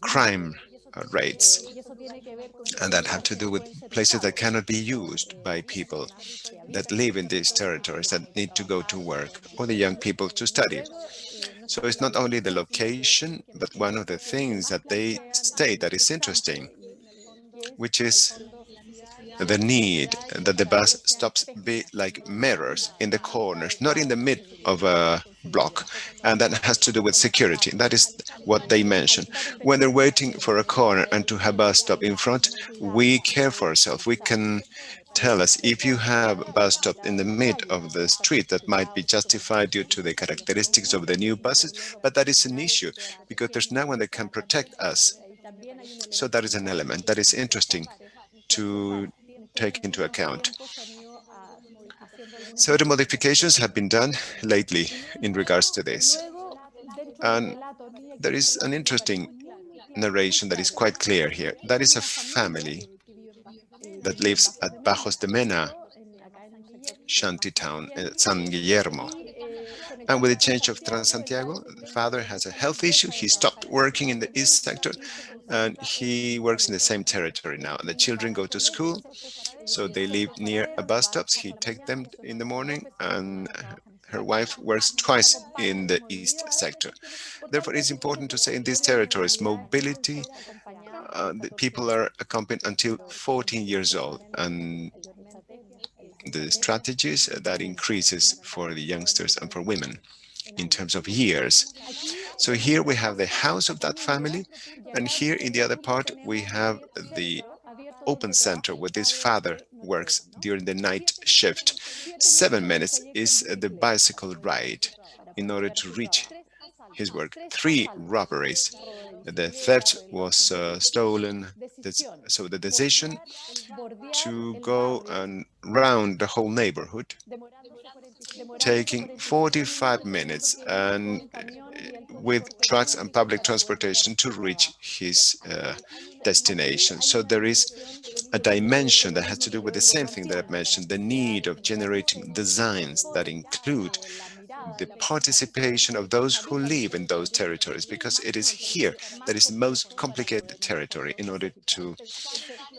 crime rates, and that have to do with places that cannot be used by people that live in these territories that need to go to work, or the young people to study. So it's not only the location, but one of the things that they state that is interesting, which is the need that the bus stops be like mirrors in the corners, not in the mid of a block. And that has to do with security. That is what they mention. When they're waiting for a corner and to have a bus stop in front, we care for ourselves. We can tell us if you have a bus stop in the mid of the street that might be justified due to the characteristics of the new buses, but that is an issue because there's no one that can protect us. So that is an element that is interesting to take into account. Certain modifications have been done lately in regards to this. And there is an interesting narration that is quite clear here. That is a family that lives at Bajos de Mena, shantytown in San Guillermo. And with the change of Transantiago, the father has a health issue. He stopped working in the east sector and he works in the same territory now. And the children go to school, so they live near a bus stops. He takes them in the morning, and her wife works twice in the east sector. Therefore, it's important to say in these territories, mobility, the people are accompanied until 14 years old. And the strategies that increases for the youngsters and for women in terms of years. So here we have the house of that family, and here in the other part we have the open center where this father works during the night shift. 7 minutes is the bicycle ride in order to reach his work. 3 robberies. The theft was stolen. So the decision to go and round the whole neighborhood, taking 45 minutes and with trucks and public transportation to reach his destination. So there is a dimension that has to do with the same thing that I've mentioned, the need of generating designs that include the participation of those who live in those territories, because it is here that is the most complicated territory in order to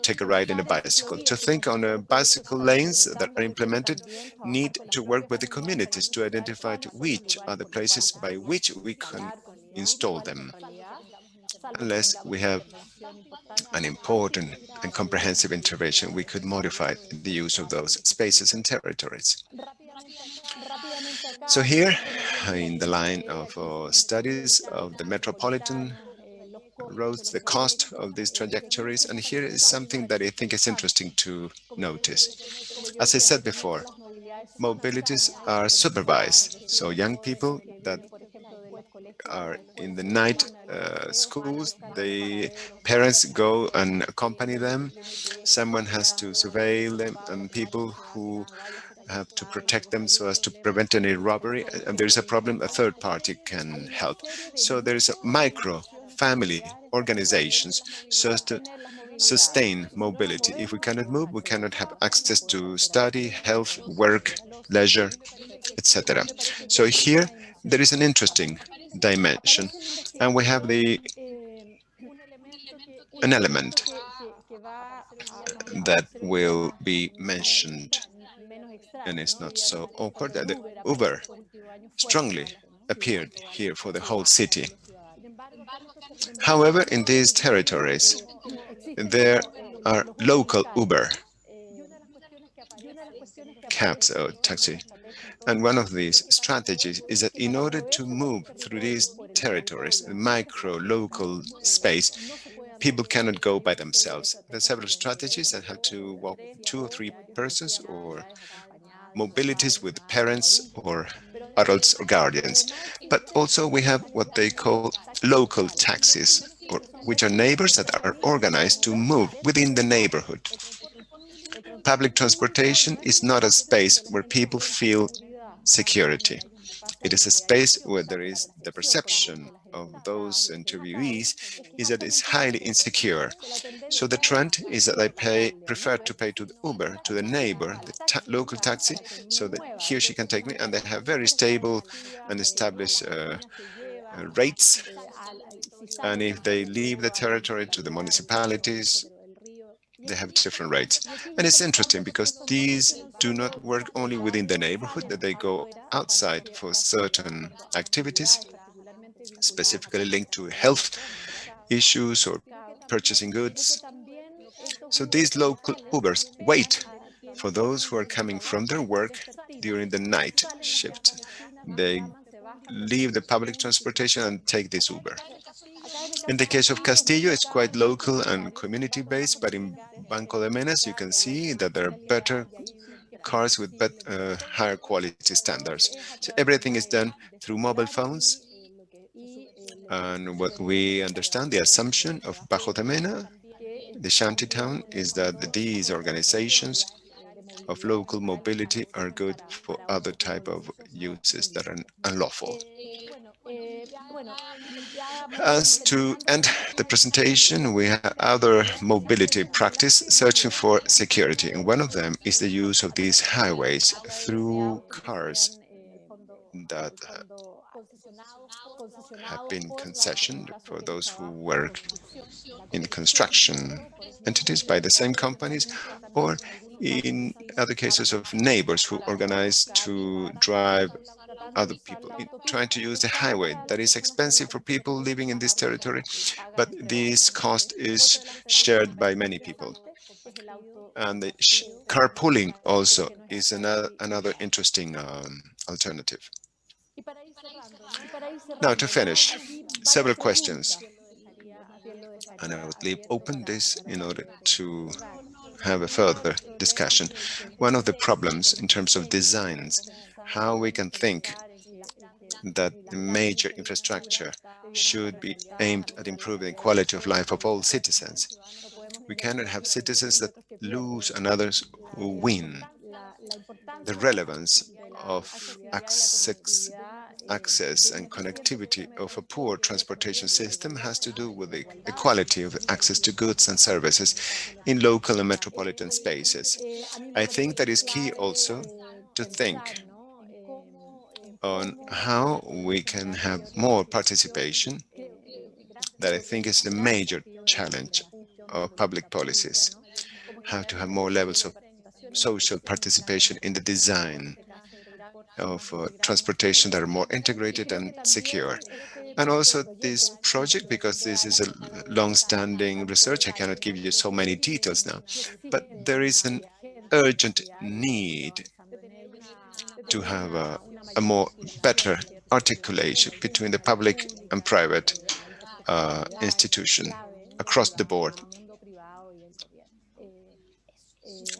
take a ride in a bicycle. To think on bicycle lanes that are implemented, need to work with the communities to identify which are the places by which we can install them. Unless we have an important and comprehensive intervention, we could modify the use of those spaces and territories. So here, in the line of studies of the metropolitan roads, the cost of these trajectories. And here is something that I think is interesting to notice. As I said before, mobilities are supervised. So young people that are in the night schools, the parents go and accompany them. Someone has to surveil them, and people who have to protect them so as to prevent any robbery. And there is a problem, a third party can help. So there is a micro family organizations so as to sustain mobility. If we cannot move, we cannot have access to study, health, work, leisure, etc. So here there is an interesting dimension, and we have an element that will be mentioned, and it's not so awkward, that the Uber strongly appeared here for the whole city. However, in these territories, there are local Uber cabs or taxi. And one of these strategies is that in order to move through these territories, the micro local space, people cannot go by themselves. There are several strategies that have to walk 2 or 3 persons, or mobilities with parents or adults or guardians. But also we have what they call local taxis, which are neighbors that are organized to move within the neighborhood. Public transportation is not a space where people feel security. It is a space where there is the perception of those interviewees is that it's highly insecure. So the trend is that they prefer to pay to the Uber, to the neighbor, the local taxi, so that he or she can take me, and they have very stable and established rates. And if they leave the territory to the municipalities, they have different rates. And it's interesting because these do not work only within the neighborhood, that they go outside for certain activities, specifically linked to health issues or purchasing goods. So these local Ubers wait for those who are coming from their work during the night shift. They leave the public transportation and take this Uber. In the case of Castillo, it's quite local and community-based, but in Banco de Menas, you can see that there are better cars with higher quality standards. So everything is done through mobile phones. And what we understand, the assumption of Bajo de Mena, the shantytown, is that these organizations of local mobility are good for other type of uses that are unlawful. As to end the presentation, we have other mobility practice searching for security, and one of them is the use of these highways through cars that have been concessioned for those who work in construction entities by the same companies, or in other cases of neighbors who organize to drive other people trying to use the highway. That is expensive for people living in this territory, but this cost is shared by many people. And the carpooling also is another interesting alternative. Now, to finish, several questions, and I would leave open this in order to have a further discussion. One of the problems in terms of designs, how we can think that the major infrastructure should be aimed at improving the quality of life of all citizens. We cannot have citizens that lose and others who win. The relevance of access and connectivity of a poor transportation system has to do with the equality of access to goods and services in local and metropolitan spaces. I think that is key also to think on how we can have more participation. That I think is the major challenge of public policies. How to have more levels of social participation in the design of transportation that are more integrated and secure. And also this project, because this is a long-standing research, I cannot give you so many details now, but there is an urgent need to have a more better articulation between the public and private institution across the board.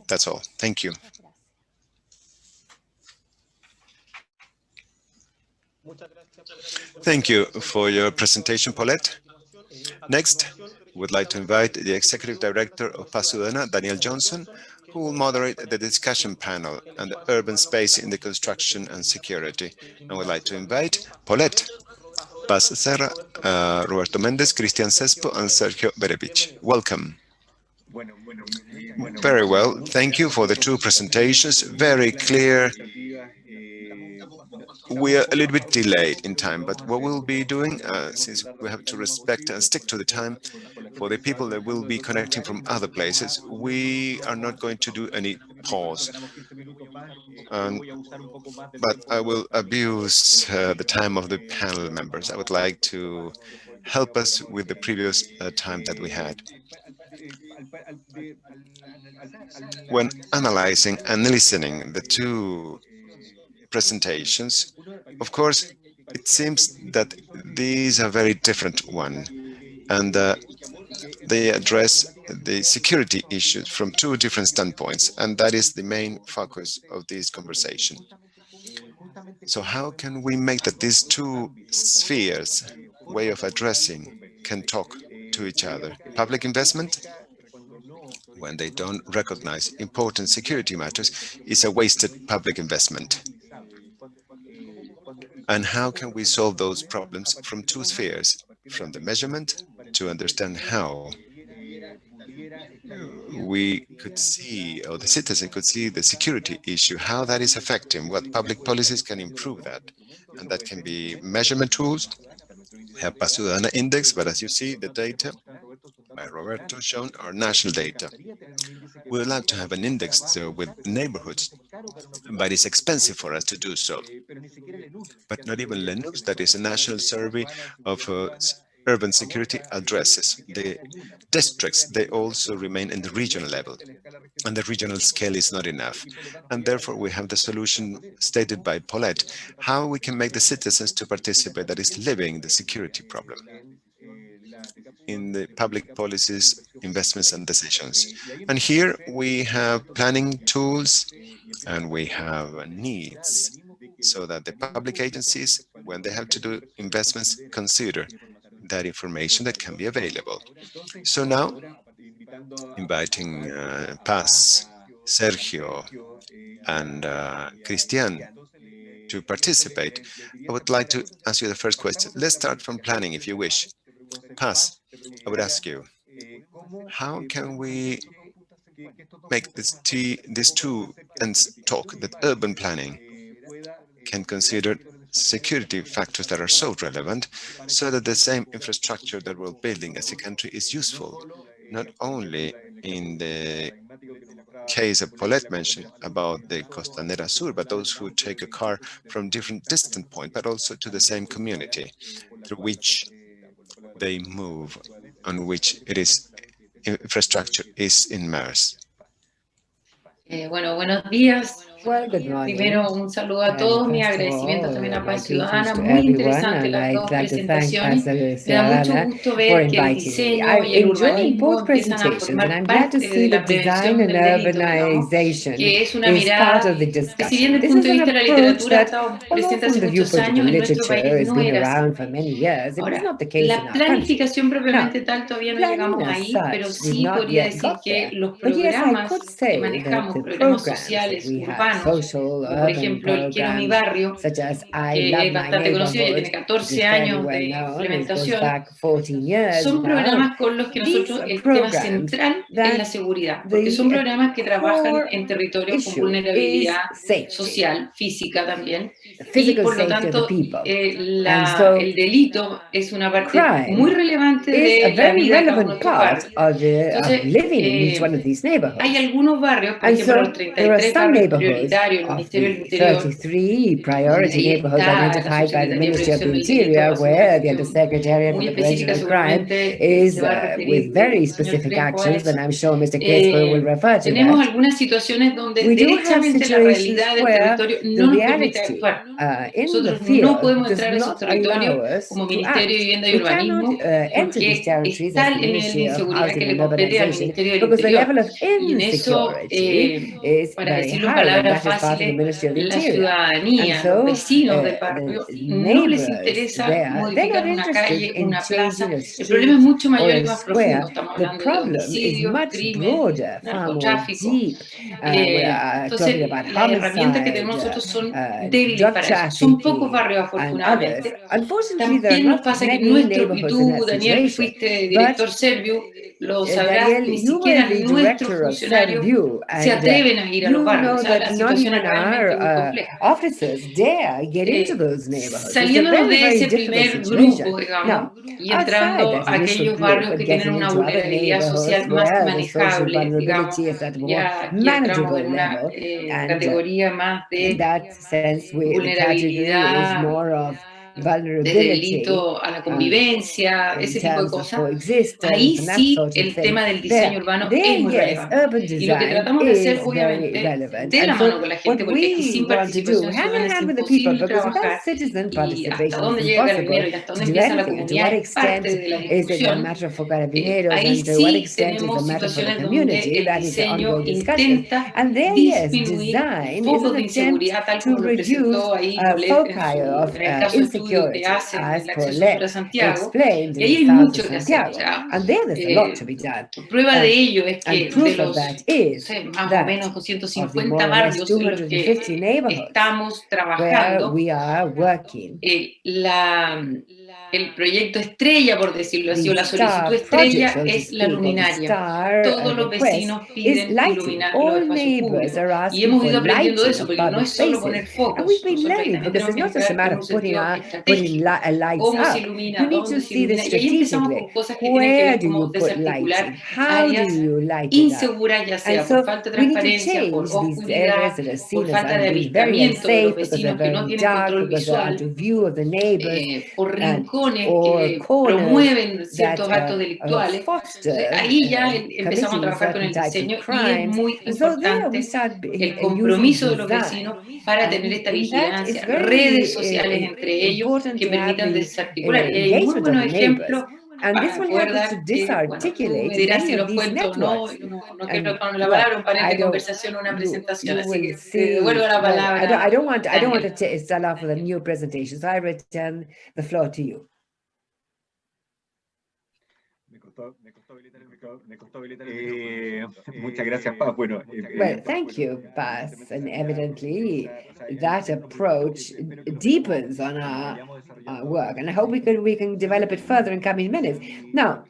That's all. Thank you. Thank you for your presentation, Paulette. Next, we'd like to invite the Executive Director of Ciudadana, Daniel Johnson, who will moderate the discussion panel on the urban space in the construction and security. And we'd like to invite Paulette, Serra, Roberto Méndez, Cristián, and Sergio Baeriswyl. Welcome. Very well. Thank you for the two presentations. Very clear. We are a little bit delayed in time, but what we'll be doing, since we have to respect and stick to the time, for the people that will be connecting from other places, we are not going to do any pause. But I will abuse the time of the panel members. I would like to help us with the previous time that we had. When analyzing and listening the two presentations, of course, it seems that these are very different ones, and they address the security issues from two different standpoints, and that is the main focus of this conversation. So how can we make that these two spheres, way of addressing, can talk to each other? Public investment, when they don't recognize important security matters, is a wasted public investment. And how can we solve those problems from two spheres, from the measurement to understand how we could see, or the citizen could see, the security issue, how that is affecting, what public policies can improve that. And that can be measurement tools. We have Ciudadana index, but as you see, the data by Roberto shown are national data. We would like to have an index with neighborhoods, but it's expensive for us to do so. But not even Lenux, that is a national survey of urban security, addresses. The districts, they also remain in the regional level, and the regional scale is not enough. And therefore, we have the solution stated by Paulette, how we can make the citizens to participate, that is living the security problem in the public policies, investments, and decisions. And here we have planning tools, and we have needs, so that the public agencies, when they have to do investments, consider that information that can be available. So now, inviting Sergio, and Cristián to participate, I would like to ask you the first question. Let's start from planning, if you wish. I would ask you, how can we make these two ends talk, that urban planning can consider security factors that are so relevant, so that the same infrastructure that we're building as a country is useful, not only in the case that Paulette mentioned about the Costanera Sur, but those who take a car from different distant points, but also to the same community through which they move, on which infrastructure is immersed. Buenos días. Well, good morning. Primero, un saludo a todos, mi agradecimiento también a Ciudadana, muy everyone, interesante and las I'd dos like to thank presentaciones. Me da mucho Ciudadana gusto for ver que el inviting me. diseño I y el enjoyed urbanismo both empiezan a presentations, and formar I'm glad to parte see de la that design prevención and del delito, digamos, urbanization que es una is part mirada of the que, si bien discussion. desde el This punto is de an vista de la approach literatura ha that, estado although presente from hace the muchos viewpoint of the años, en nuestro literature país has no been era así. around for many years, it was Ahora, not the case in la our country. planificación propiamente Now, tal todavía no planning llegamos as ahí, pero such, we've sí not podría yet decir got que there. los But yes, I programas could que say that manejamos, the programas programs that sociales, we have, urbanos, social, como por urban ejemplo el Quiero mi programs, barrio, such as I que Love es My bastante conocido, ya Neighborhood, tiene which is 14 fairly años well de known, it goes implementación, back 14 years son now. programas con los que These nosotros, el tema programs central es la that seguridad, porque son the programas que trabajan core en territorios con issue is vulnerabilidad safety, social, física también, the y physical por lo safety of the tanto people. And el so delito es una parte muy crime relevante is a de la very vida de cada uno de relevant estos part barrios. of Entonces, living in each one of these hay neighborhoods. algunos barrios, por And ejemplo los so there are 33 some barrios neighborhoods Sanitario, el of Ministerio del the Interior, 33 priority ahí neighborhoods está la identified by the Subsecretaría de Ministry of the Prevención del Delito, Interior, hace una where the gestión Undersecretary for muy the Prevention específica, of Crime seguramente is se va a referir with very el señor specific Crespo a actions, and eso. I'm sure Mr. Crespo will refer to Tenemos that. algunas situaciones donde We do have derechamente la situations realidad del where territorio the no nos permite reality actuar. in the Nosotros no field podemos does entrar a esos not territorios allow us como to Ministerio de act. Vivienda y We cannot Urbanismo enter these porque territories está as the el nivel de Ministry of inseguridad Housing que le and compete al Urbanization Ministerio del because the Interior. level of Y en eso, insecurity is para very decirlo en high, and palabras that is part of the fáciles, Ministry of the la Interior. And ciudadanía, los so vecinos del the barrio, no les neighbors interesa there, they're not modificar una interested calle, in una plaza. changing a El problema es street mucho or mayor y a más profundo. square. Estamos The hablando de problem is homicidios, much crimen, broader, far more narcotráfico. deep. We are talking Entonces, about las herramientas que homicide, tenemos nosotros son débiles drug para eso. Son pocos trafficking, barrios, and others. afortunadamente. Unfortunately, there are También nos not pasa que many nuestro, y neighborhoods in tú, that Daniel, situation. fuiste But director Serviu, lo sabrás, Daniel, ni you were siquiera the nuestros director of funcionarios Serviu, se and atreven a ir a los you barrios. know O sea, la that not situación even es realmente muy our compleja. officers dare get into those neighborhoods. It's a Saliéndonos very, de very ese difficult primer situation. grupo, digamos, Now, y outside entrando that a initial aquellos group barrios and que tienen getting una into other vulnerabilidad social neighborhoods más where the social manejable, digamos, vulnerability is at a more ya aquí entramos manageable en una level, and categoría más in de that sense, the category is vulnerabilidad, more of desde vulnerability delito a la convivencia, in ese tipo de terms of cosas. coexistence Ahí and that sí sort of el thing. tema del diseño urbano There, es muy yes, relevante. urban Y lo que design tratamos de hacer, is very obviamente, relevant. de la And so mano con la what gente, porque aquí we sin want to do, participación hand in ciudadana es hand with the people, imposible because without trabajar, citizen y hasta participation, dónde it's llega impossible Carabinero y hasta to dónde do empieza la anything. And to comunidad what es parte extent de la is it a discusión. matter for carabineros, Ahí and to what sí extent is a tenemos matter for the situaciones donde community, el that is the diseño ongoing discussion. intenta And there, yes, disminuir design is focos an de attempt inseguridad, tal to como lo reduce presentó ahí Paulette foci of en el caso de estudio que insecurity, hace en as el acceso sur a Paulette Santiago. explained Y in ahí the hay south of mucho que hacer. O Santiago. sea, And there's a lot to be done. prueba de ello es And que de proof of los that is más o that menos of the 250 more or less barrios en los 250 que neighborhoods estamos where trabajando, we are working, el proyecto estrella, por decirlo así, o la the star solicitud project, estrella so to es la speak, or the luminaria. star Todos los request vecinos is piden lighting. iluminar los All espacios neighbors públicos. are Y asking hemos for ido aprendiendo lighting eso, of porque no public es solo spaces. poner And we've focos. been Nosotros ahí learning, también because tenemos it's que not just a entrar en matter un of putting sentido lights estratégico. up. Cómo se You ilumina, need dónde to se see this ilumina. Y ahí empezamos strategically. con cosas que tienen que Where ver do como you put desarticular lighting? How do áreas you light it up? inseguras, ya And sea por so falta de we need to transparencia, por change these areas oscuridad, that are por seen as falta de being very avistamiento de los unsafe because they're vecinos que no very tienen dark, control because they're out visual, of view of the neighbors, por rincones or que corners promueven that ciertos actos delictuales. Entonces, foster ahí ya empezamos a committing trabajar con certain el types of diseño y es crimes. muy And so there we importante start el using compromiso de los design. vecinos para tener And esta in that it's vigilancia, very redes sociales entre ellos important que to have permitan the desarticular. Y hay muy engagement of buenos the neighbors. ejemplos And this para will poder help us to dar que, bueno, tú disarticulate me dirás many si of los these cuento o no, networks. no quiero tomar la Well, palabra, un panel I de don't. conversación, una presentación, You así will que te see. devuelvo la Well, palabra. I don't want Daniel. to start off with a new presentation, so I return the floor to you. Muchas gracias, Paz. Bueno, well, thank you, Bas. And evidently, that approach deepens on our work, and I hope we can develop it further in coming minutes. Now,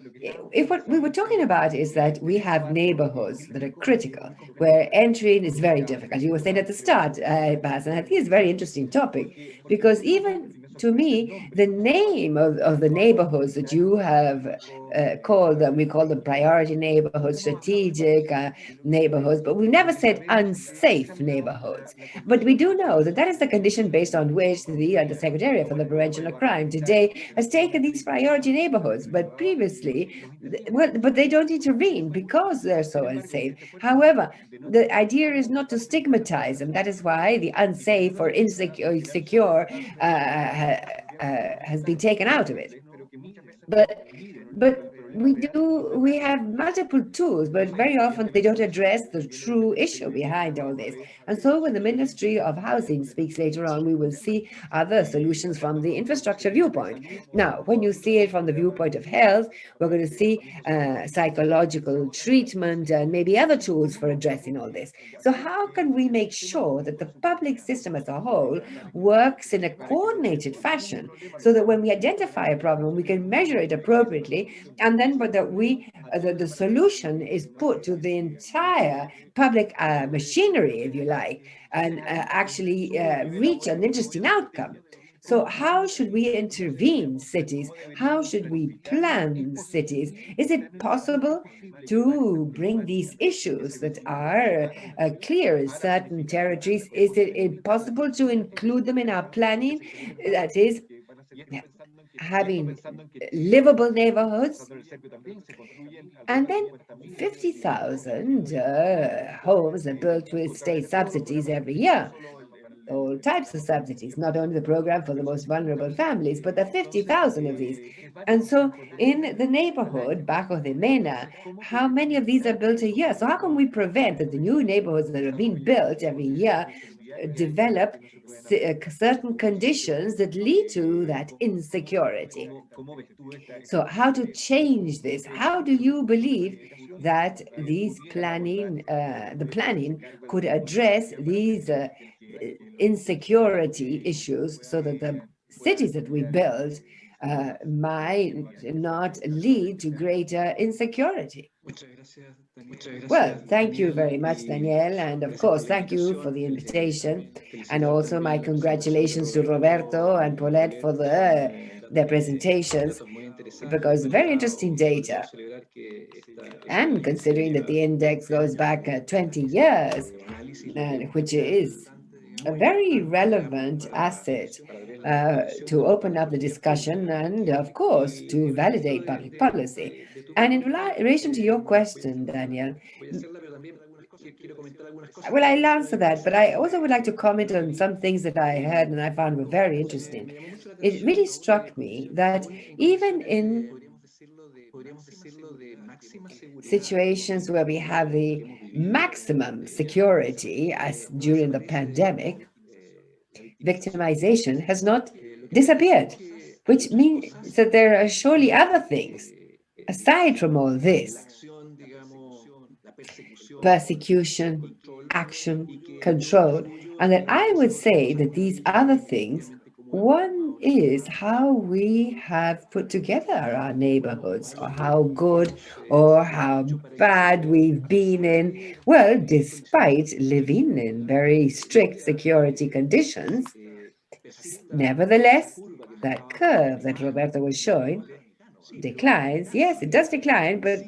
if what we were talking about is that we have neighborhoods that are critical, where entering is very difficult. You were saying at the start, Bas, and I think it's a very interesting topic, because even to me, the name of the neighborhoods that you have called them, we call them priority neighborhoods, strategic neighborhoods, but we've never said unsafe neighborhoods. But we do know that that is the condition based on which the Undersecretary for the Prevention of Crime today has taken these priority neighborhoods. But previously, well, but they don't intervene because they're so unsafe. However, the idea is not to stigmatize them. That is why the unsafe or insecure has been taken out of it. But we have multiple tools, but very often they don't address the true issue behind all this. And so when the Ministry of Housing speaks later on, we will see other solutions from the infrastructure viewpoint. Now, when you see it from the viewpoint of health, we're going to see psychological treatment and maybe other tools for addressing all this. So how can we make sure that the public system as a whole works in a coordinated fashion so that when we identify a problem, we can measure it appropriately, and then but that the solution is put to the entire public machinery, if you like, and actually reach an interesting outcome. So how should we intervene cities? How should we plan cities? Is it possible to bring these issues that are clear in certain territories? Is it possible to include them in our planning? That is, having livable neighborhoods, and then 50,000 homes are built with state subsidies every year. All types of subsidies, not only the program for the most vulnerable families, but there are 50,000 of these. And so in the neighborhood, Bajo de Mena, how many of these are built a year? So how can we prevent that the new neighborhoods that are being built every year develop certain conditions that lead to that insecurity? So how to change this? How do you believe that these the planning could address these insecurity issues so that the cities that we build might not lead to greater insecurity? Well, thank you very much, Daniel. And of course, thank you for the invitation. And also my congratulations to Roberto and Paulette for their presentations, because very interesting data. And considering that the index goes back 20 years, which is a very relevant asset to open up the discussion and, of course, to validate public policy. And in relation to your question, Daniel, well, I'll answer that, but I also would like to comment on some things that I heard and I found were very interesting. It really struck me that even in situations where we have the maximum security, as during the pandemic, victimization has not disappeared, which means that there are surely other things aside from all this: persecution, action, control, and that I would say that these other things, one is how we have put together our neighborhoods, or how good or how bad we've been in, well, despite living in very strict security conditions. Nevertheless, that curve that Roberto was showing declines. Yes, it does decline, but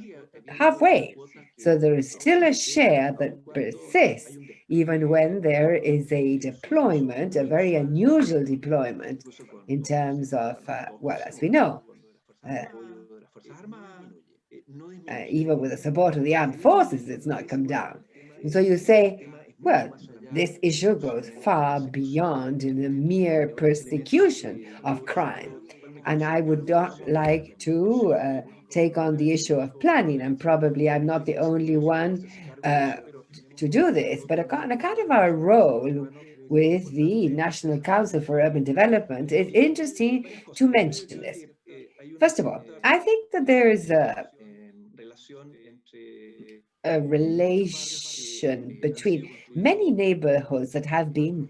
halfway. So there is still a share that persists, even when there is a deployment, a very unusual deployment in terms of, well, as we know, even with the support of the armed forces, it's not come down. And so you say, well, this issue goes far beyond the mere persecution of crime. And I would not like to take on the issue of planning, and probably I'm not the only one to do this, but on account of our role with the National Council for Urban Development, it's interesting to mention this. First of all, I think that there is a relation between many neighborhoods that have been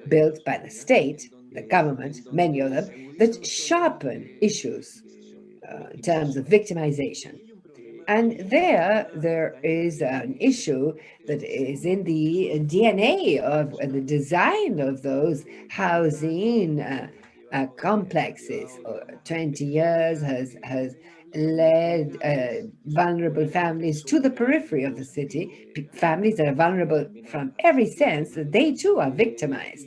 built by the state, the government, many of them, that sharpen issues in terms of victimization. And there is an issue that is in the DNA of the design of those housing complexes. 20 years has led vulnerable families to the periphery of the city, families that are vulnerable from every sense, that they too are victimized,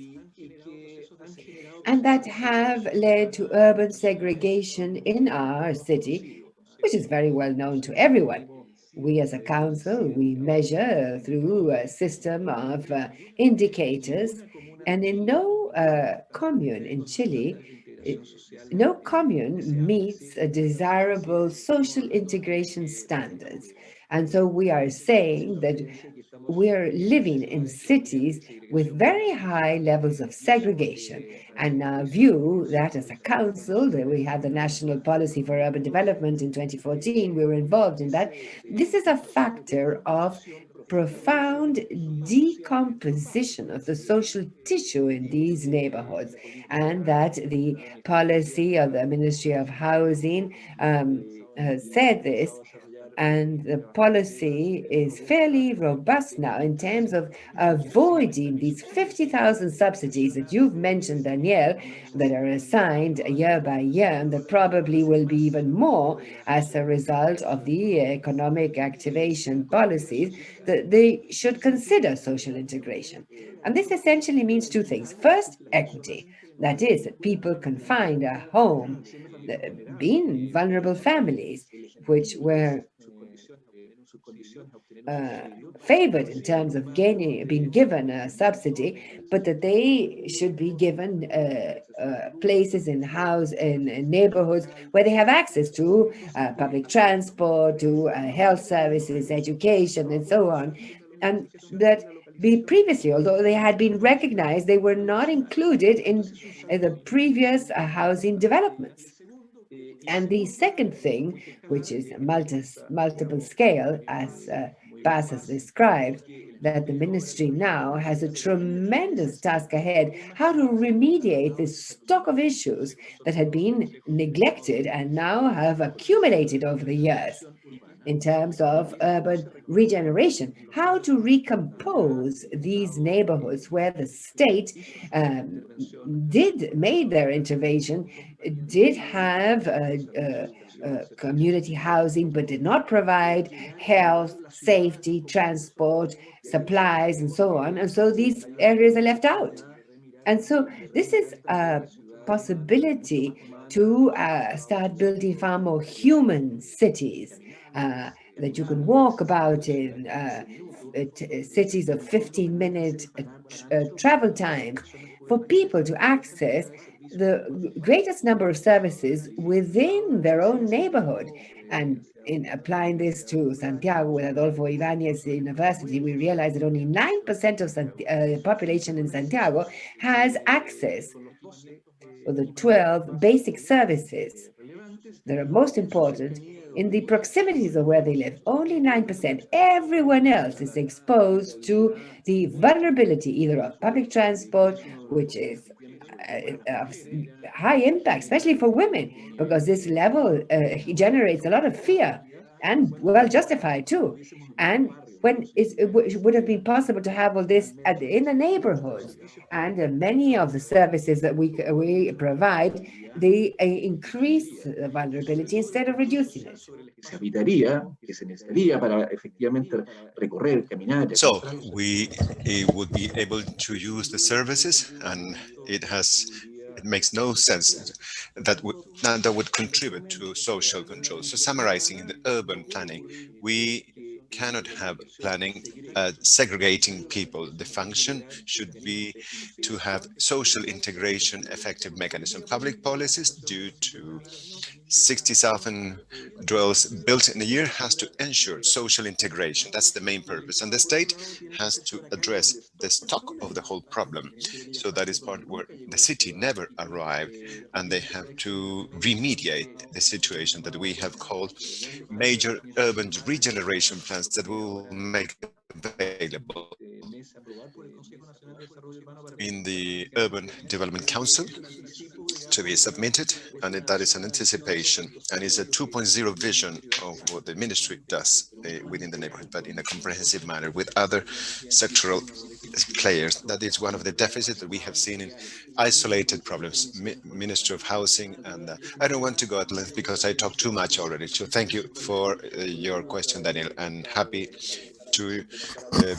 and that have led to urban segregation in our city, which is very well known to everyone. We as a council, we measure through a system of indicators, and in no commune in Chile, no commune meets a desirable social integration standards. And so we are saying that we're living in cities with very high levels of segregation. And now view that as a council, that we had the National Policy for Urban Development in 2014, we were involved in that. This is a factor of profound decomposition of the social tissue in these neighborhoods, and that the policy of the Ministry of Housing has said this, And the policy is fairly robust now in terms of avoiding these 50,000 subsidies that you've mentioned, Danielle, that are assigned year by year, and that probably will be even more as a result of the economic activation policies, that they should consider social integration. And this essentially means two things. First, equity. That is, that people can find a home, being vulnerable families, which were favored in terms of being given a subsidy, but that they should be given places in neighborhoods where they have access to public transport, to health services, education, and so on. And that previously, although they had been recognized, they were not included in the previous housing developments. And the second thing, which is multiple scale, as Bas has described, that the ministry now has a tremendous task ahead, how to remediate this stock of issues that had been neglected and now have accumulated over the years in terms of urban regeneration, how to recompose these neighborhoods where the state made their intervention, did have community housing, but did not provide health, safety, transport, supplies, and so on. And so these areas are left out. And so this is a possibility to start building far more human cities that you can walk about in, cities of 15-minute travel time, for people to access the greatest number of services within their own neighborhood. And in applying this to Santiago with Adolfo Ibáñez University, we realized that only 9% of the population in Santiago has access to the 12 basic services that are most important in the proximities of where they live. Only 9%. Everyone else is exposed to the vulnerability either of public transport, which is of high impact, especially for women, because this level generates a lot of fear, and well justified too. And when it would have been possible to have all this in the neighborhoods, and many of the services that we provide, they increase the vulnerability instead of reducing it. So we would be able to use the services, and it makes no sense that would contribute to social control. So summarizing, in the urban planning, we cannot have planning segregating people. The function should be to have social integration effective mechanism. Public policies due to 60,000 dwells built in a year has to ensure social integration. That's the main purpose. And the state has to address the stock of the whole problem. So that is part where the city never arrived, and they have to remediate the situation that we have called major urban regeneration plans that we will make available in the Urban Development Council to be submitted, and that is an anticipation, and it's a 2.0 vision of what the ministry does within the neighborhood, but in a comprehensive manner with other sectoral players. That is one of the deficits that we have seen in isolated problems. Ministry of Housing, and I don't want to go at length because I talked too much already. So thank you for your question, Daniel, and happy to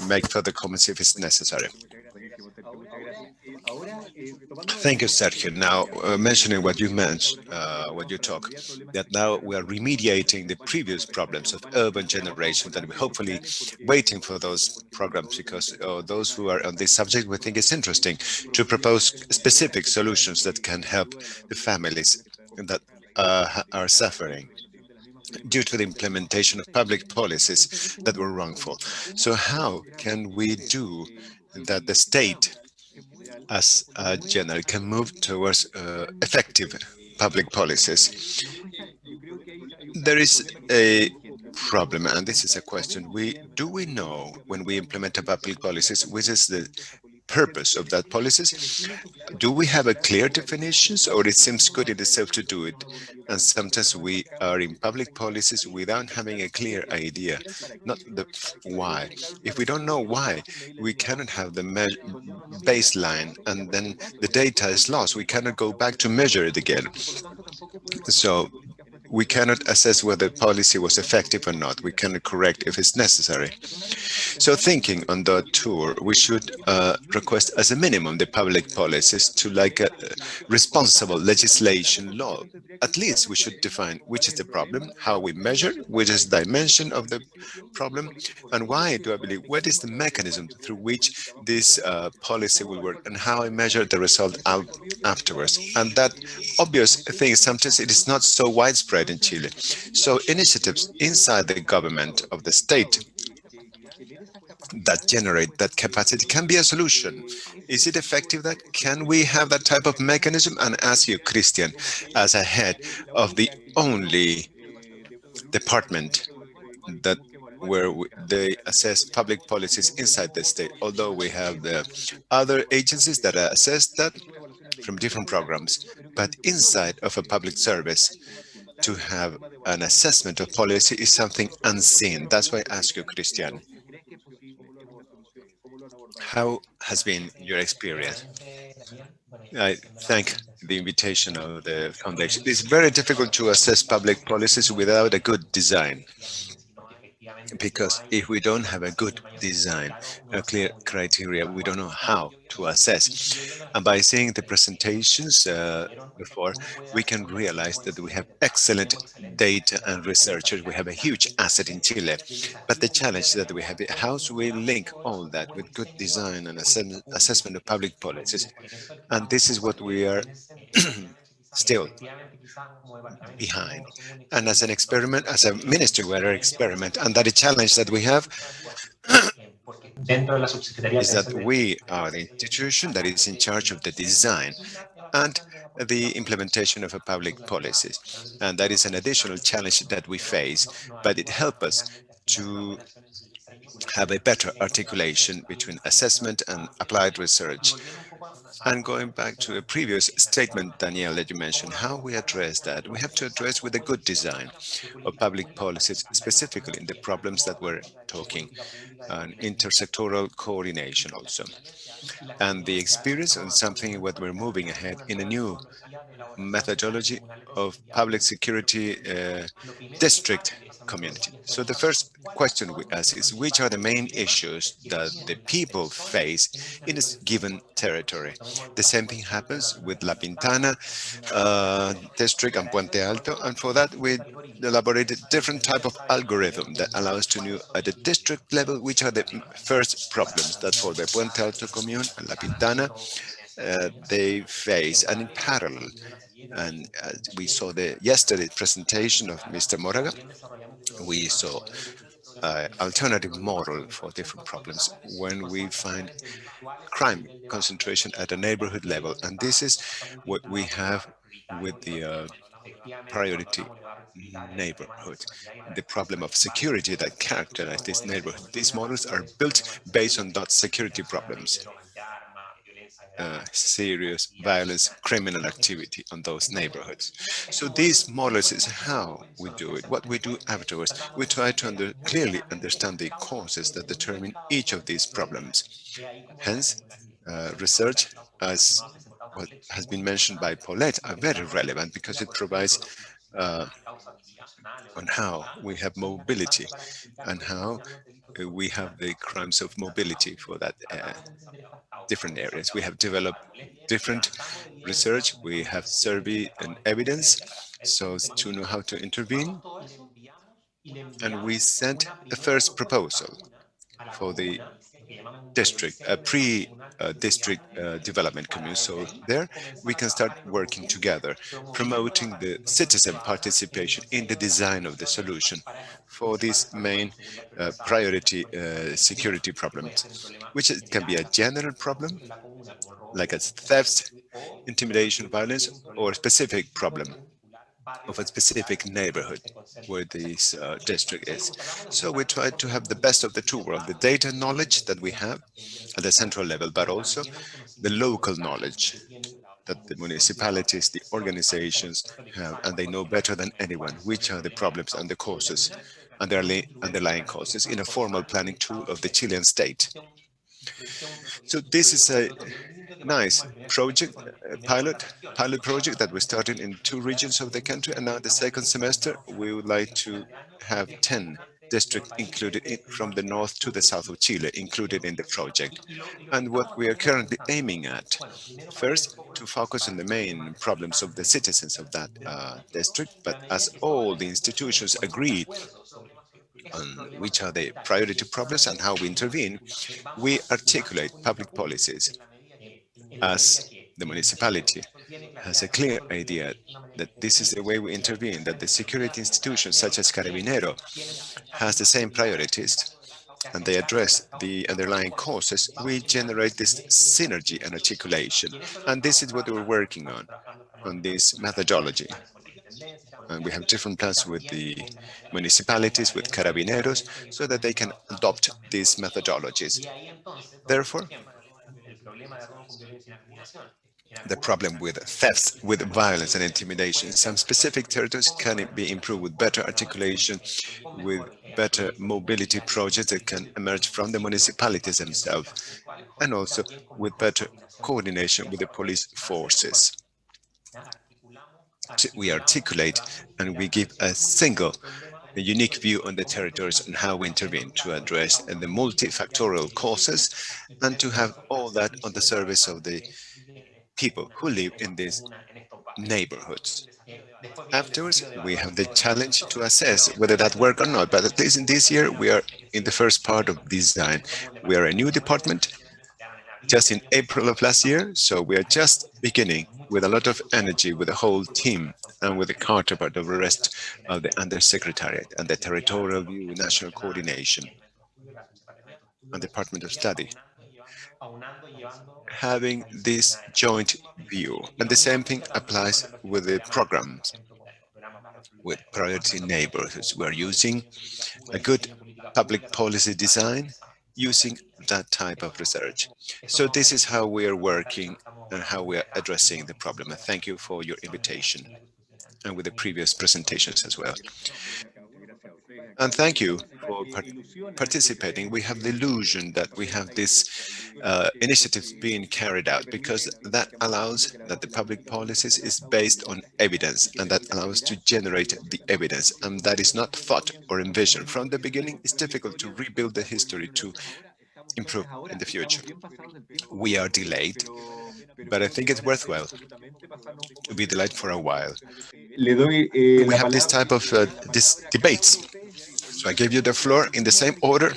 make further comments if it's necessary. Thank you, Sergio. Now, mentioning what you mentioned, what you talk, that now we are remediating the previous problems of urban generation, that we're hopefully waiting for those programs, because those who are on this subject, we think it's interesting to propose specific solutions that can help the families that are suffering due to the implementation of public policies that were wrongful. So how can we do that the state as a general can move towards effective public policies? There is a problem, and this is a question. Do we know when we implement public policies, which is the purpose of that policies? Do we have a clear definitions, or it seems good in itself to do it? And sometimes we are in public policies without having a clear idea, not the why. If we don't know why, we cannot have the baseline, and then the data is lost. We cannot go back to measure it again. So we cannot assess whether policy was effective or not. We cannot correct if it's necessary. So thinking on that tour, we should request as a minimum the public policies to like a responsible legislation law. At least we should define which is the problem, how we measure, which is the dimension of the problem, and why do I believe, what is the mechanism through which this policy will work, and how I measure the result out afterwards. And that obvious thing, sometimes it is not so widespread in Chile. So initiatives inside the government of the state that generate that capacity can be a solution. Is it effective? That can we have that type of mechanism? And ask you, Cristian, as a head of the only department that where they assess public policies inside the state, although we have the other agencies that assess that from different programs, but inside of a public service, to have an assessment of policy is something unseen. That's why I ask you, Cristian, how has been your experience? I thank the invitation of the foundation. It's very difficult to assess public policies without a good design, because if we don't have a good design, a clear criteria, we don't know how to assess. And by seeing the presentations before, we can realize that we have excellent data and researchers. We have a huge asset in Chile, but the challenge that we have is how do we link all that with good design and assessment of public policies. And this is what we are still behind. And as an experiment, as a ministry, we're an experiment. And that the challenge that we have is that we are the institution that is in charge of the design and the implementation of a public policies. And that is an additional challenge that we face, but it helps us to have a better articulation between assessment and applied research. And going back to a previous statement, Danielle, that you mentioned, how we address that, we have to address with a good design of public policies, specifically in the problems that we're talking, and intersectoral coordination also. And the experience on something what we're moving ahead in a new methodology of public security district community. So the first question we ask is, which are the main issues that the people face in a given territory? The same thing happens with La Pintana district and Puente Alto, and for that we elaborated different type of algorithm that allows to know at the district level which are the first problems that for the Puente Alto commune and La Pintana they face, and in parallel. And we saw the yesterday presentation of Mr. Moraga. We saw alternative model for different problems when we find crime concentration at a neighborhood level. And this is what we have with the priority neighborhood, the problem of security that characterize this neighborhood. These models are built based on that security problems. Serious violence, criminal activity on those neighborhoods. So these models is how we do it. What we do afterwards, we try to clearly understand the causes that determine each of these problems. Hence, research, as what has been mentioned by Paulette, are very relevant because it provides on how we have mobility and how we have the crimes of mobility for that different areas. We have developed different research. We have survey and evidence, so as to know how to intervene. And we sent a first proposal for the district, a pre-district development community. So there we can start working together, promoting the citizen participation in the design of the solution for these main priority security problems, which can be a general problem, like as theft, intimidation, violence, or a specific problem, of a specific neighborhood where this district is. So we try to have the best of the two worlds, the data knowledge that we have at the central level, but also the local knowledge that the municipalities, the organizations have, and they know better than anyone which are the problems and the causes, underlying causes in a formal planning tool of the Chilean state. So this is a nice project, pilot project that we started in 2 regions of the country, and now the second semester we would like to have 10 districts included from the north to the south of Chile included in the project. And what we are currently aiming at, first, to focus on the main problems of the citizens of that district, but as all the institutions agree on which are the priority problems and how we intervene, we articulate public policies as the municipality has a clear idea that this is the way we intervene, that the security institutions such as Carabinero has the same priorities and they address the underlying causes, we generate this synergy and articulation. And this is what we're working on this methodology. And we have different plans with the municipalities, with Carabineros, so that they can adopt these methodologies. Therefore, the problem with thefts, with violence and intimidation in some specific territories can be improved with better articulation, with better mobility projects that can emerge from the municipalities themselves, and also with better coordination with the police forces. We articulate and we give a unique view on the territories and how we intervene to address the multifactorial causes and to have all that on the service of the people who live in these neighborhoods. Afterwards, we have the challenge to assess whether that worked or not, but at least in this year, we are in the first part of design. We are a new department, just in April of last year, so we are just beginning with a lot of energy with the whole team and with the counterpart of the rest of the Undersecretariat and the Territorial View National Coordination and Department of Study, having this joint view. And the same thing applies with the programs, with priority neighborhoods. We are using a good public policy design using that type of research. So this is how we are working and how we are addressing the problem. And thank you for your invitation and with the previous presentations as well. And thank you for participating. We have the illusion that we have this initiatives being carried out because that allows that the public policies is based on evidence and that allows to generate the evidence, and that is not thought or envisioned. From the beginning, it's difficult to rebuild the history to improve in the future. We are delayed, but I think it's worthwhile to be delayed for a while. We have this type of debates. So I gave you the floor in the same order.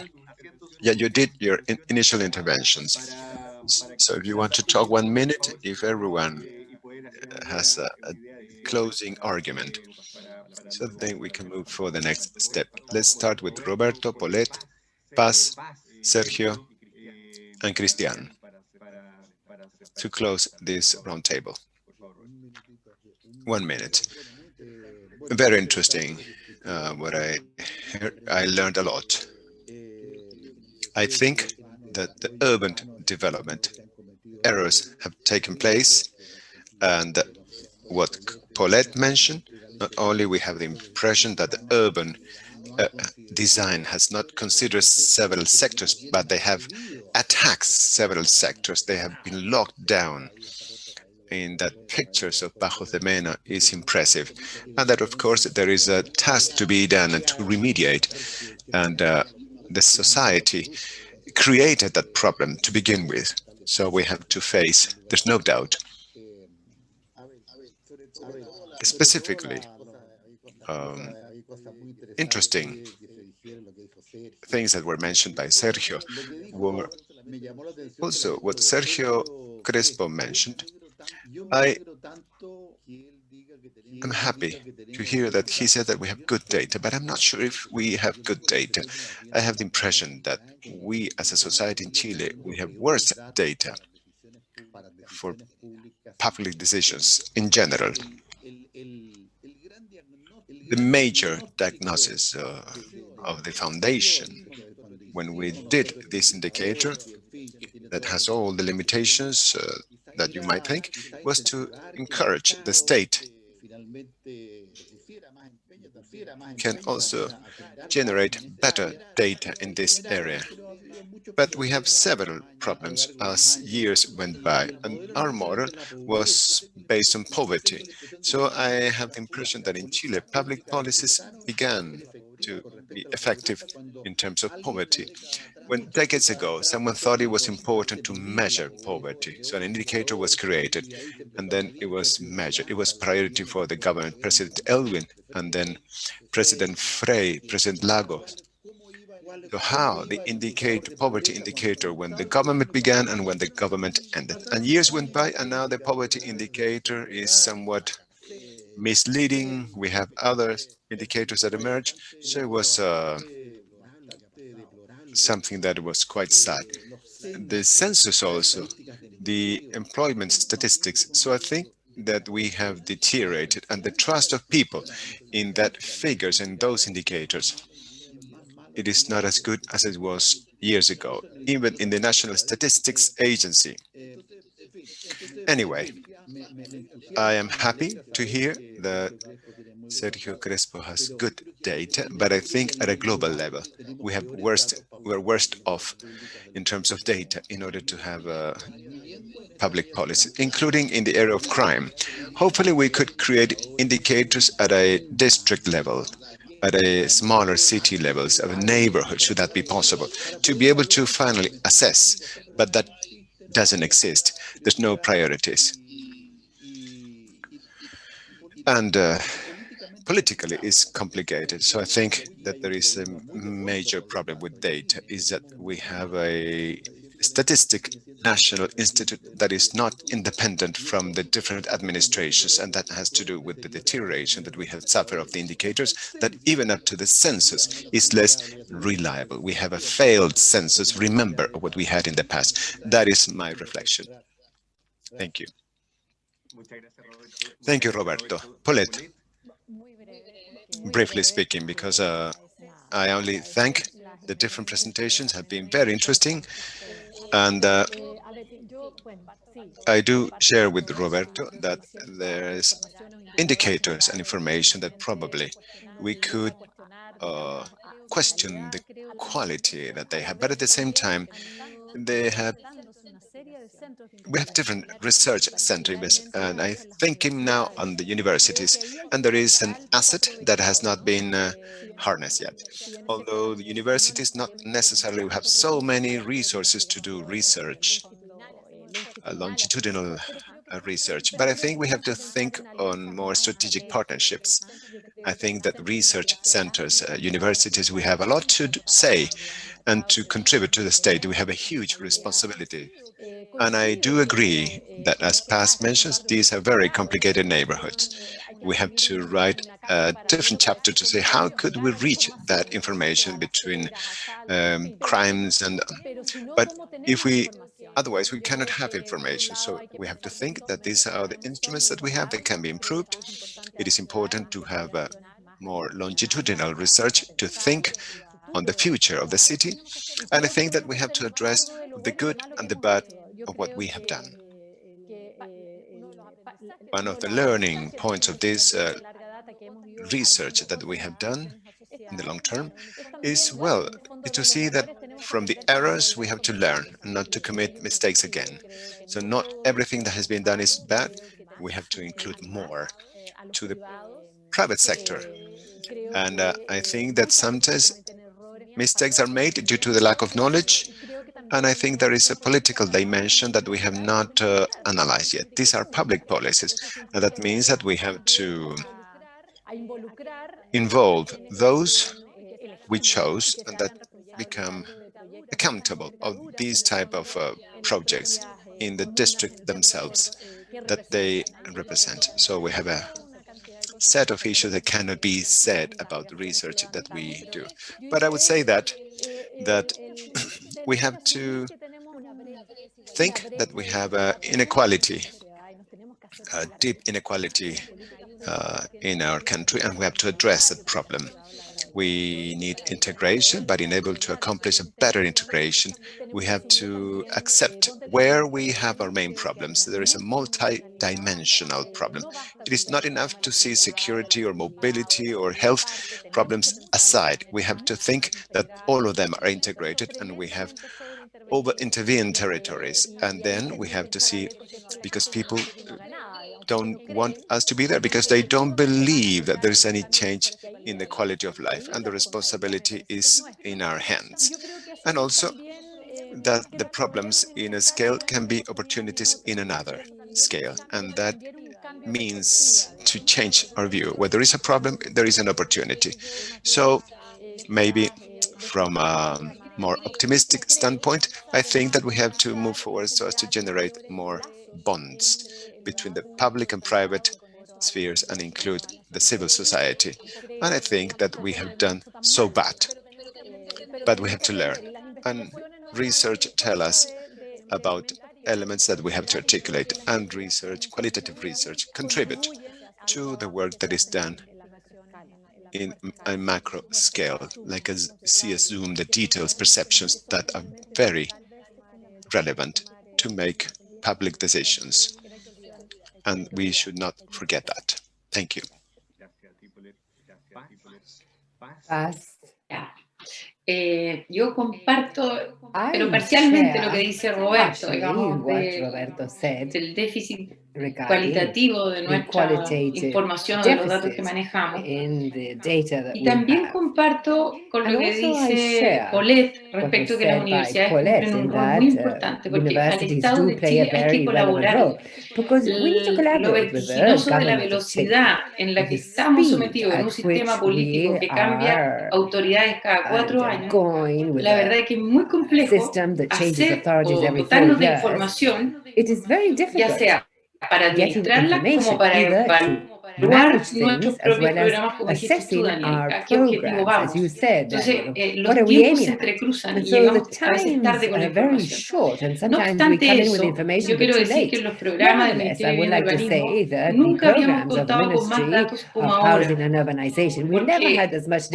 Yeah, you did your initial interventions. So if you want to talk 1 minute, if everyone has a closing argument, so then we can move for the next step. Let's start with Roberto, Paulette, Paz, Sergio, and Cristián to close this roundtable. 1 minute. Very interesting. What I heard, I learned a lot. I think that the urban development errors have taken place, and what Paulette mentioned, not only we have the impression that the urban design has not considered several sectors, but they have attacked several sectors. They have been locked down. In that pictures of Bajos de Mena is impressive. And that, of course, there is a task to be done and to remediate. And the society created that problem to begin with. So we have to face, there's no doubt. Specifically, interesting things that were mentioned by Sergio were also what Sergio Crespo mentioned. I am happy to hear that he said that we have good data, but I'm not sure if we have good data. I have the impression that we as a society in Chile, we have worse data for public decisions in general. the major diagnosis of the foundation when we did this indicator that has all the limitations that you might think, was to encourage the state can also generate better data in this area. But we have several problems as years went by, and our model was based on poverty. So I have the impression that in Chile, public policies began to be effective in terms of poverty. When decades ago, someone thought it was important to measure poverty, so an indicator was created, and then it was measured. It was priority for the government, President Elwin, and then President Frey, President Lagos. So how the poverty indicator when the government began and when the government ended. And years went by, and now the poverty indicator is somewhat misleading. We have other indicators that emerge. So it was something that was quite sad. The census also, the employment statistics. So I think that we have deteriorated, and the trust of people in that figures and those indicators, it is not as good as it was years ago, even in the National Statistics Agency. Anyway, I am happy to hear that Sergio Crespo has good data, but I think at a global level, we're worst off in terms of data in order to have public policy, including in the area of crime. Hopefully we could create indicators at a district level, at a smaller city levels, of a neighborhood, should that be possible, to be able to finally assess, but that doesn't exist. There's no priorities. And politically it's complicated. So I think that there is a major problem with data, is that we have a statistic national institute that is not independent from the different administrations, and that has to do with the deterioration that we have suffered of the indicators, that even up to the census is less reliable. We have a failed census, remember what we had in the past. That is my reflection. Thank you. Thank you, Roberto. Paulette, briefly speaking, because I only thank the different presentations have been very interesting, and I do share with Roberto that there's indicators and information that probably we could question the quality that they have, but at the same time we have different research centers, and I'm thinking now on the universities, and there is an asset that has not been harnessed yet. Although the universities not necessarily have so many resources to do research, longitudinal research, but I think we have to think on more strategic partnerships. I think that research centers, universities, we have a lot to say and to contribute to the state. We have a huge responsibility. And I do agree that, as past mentions, these are very complicated neighborhoods. We have to write a different chapter to say how could we reach that information between crimes and, but if we, otherwise we cannot have information. So we have to think that these are the instruments that we have that can be improved. It is important to have more longitudinal research to think on the future of the city. And I think that we have to address the good and the bad of what we have done. One of the learning points of this research that we have done in the long term is, well, to see that from the errors we have to learn and not to commit mistakes again. So not everything that has been done is bad. We have to include more to the private sector. And I think that sometimes mistakes are made due to the lack of knowledge. And I think there is a political dimension that we have not analyzed yet. These are public policies. And that means that we have to involve those we chose and that become accountable of these type of projects in the district themselves that they represent. So we have a set of issues that cannot be said about the research that we do. But I would say that we have to think that we have inequality, a deep inequality in our country, and we have to address that problem. We need integration, but in able to accomplish a better integration, we have to accept where we have our main problems. There is a multi-dimensional problem. It is not enough to see security or mobility or health problems aside. We have to think that all of them are integrated, and we have over-intervened territories. And then we have to see, because people don't want us to be there, because they don't believe that there's any change in the quality of life, and the responsibility is in our hands. And also that the problems in a scale can be opportunities in another scale, and that means to change our view. Where there is a problem, there is an opportunity. So maybe from a more optimistic standpoint, I think that we have to move forward so as to generate more bonds between the public and private spheres and include the civil society. And I think that we have done so bad, but we have to learn. And research tells us about elements that we have to articulate, and research, qualitative research, contribute to the work that is done in a macro scale, like see a zoom, the details, perceptions that are very relevant to make public decisions. And we should not forget that. Thank you. Yo comparto, pero parcialmente lo que dice Roberto, digamos, del déficit cualitativo de nuestra información, de los datos que manejamos. Y también comparto con lo que dice Paulette respecto que las universidades cumplen un rol muy importante, porque al Estado de Chile hay que colaborar. Lo vertiginoso de la velocidad en la que estamos sometidos en un sistema político que cambia autoridades cada 4 años, la verdad es que es muy complejo hacer o dotarnos de información, ya sea para administrarla como para evaluar nuestros propios programas como dijiste tú, Daniel, a qué objetivo vamos. Entonces, los tiempos se entrecruzan y llegamos a veces tarde con la información. No obstante eso, yo quiero decir que en los programas del Ministerio de Urbanismo nunca habíamos contado con más datos como ahora, porque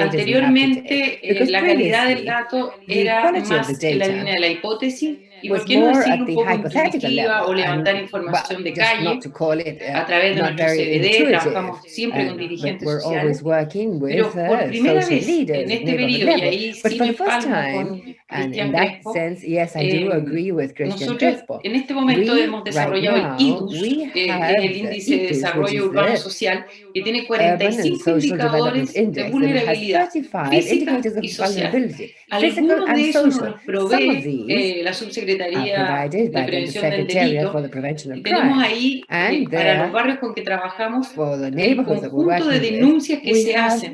anteriormente la calidad del dato era más en la línea de la hipótesis, y por qué no decirlo un poco intuitiva o levantar información de calle a través de nuestro CBD. Trabajamos siempre con dirigentes sociales, pero por primera vez en este periodo, y ahí sí me palmo con Cristián Crespo, nosotros en este momento hemos desarrollado el IDUS, que es el Índice de Desarrollo Urbano Social, que tiene 45 indicadores de vulnerabilidad física y social. Algunos de esos nos los provee la Subsecretaría de Prevención del Delito, y tenemos ahí, para los barrios con que trabajamos, el conjunto de denuncias que se hacen,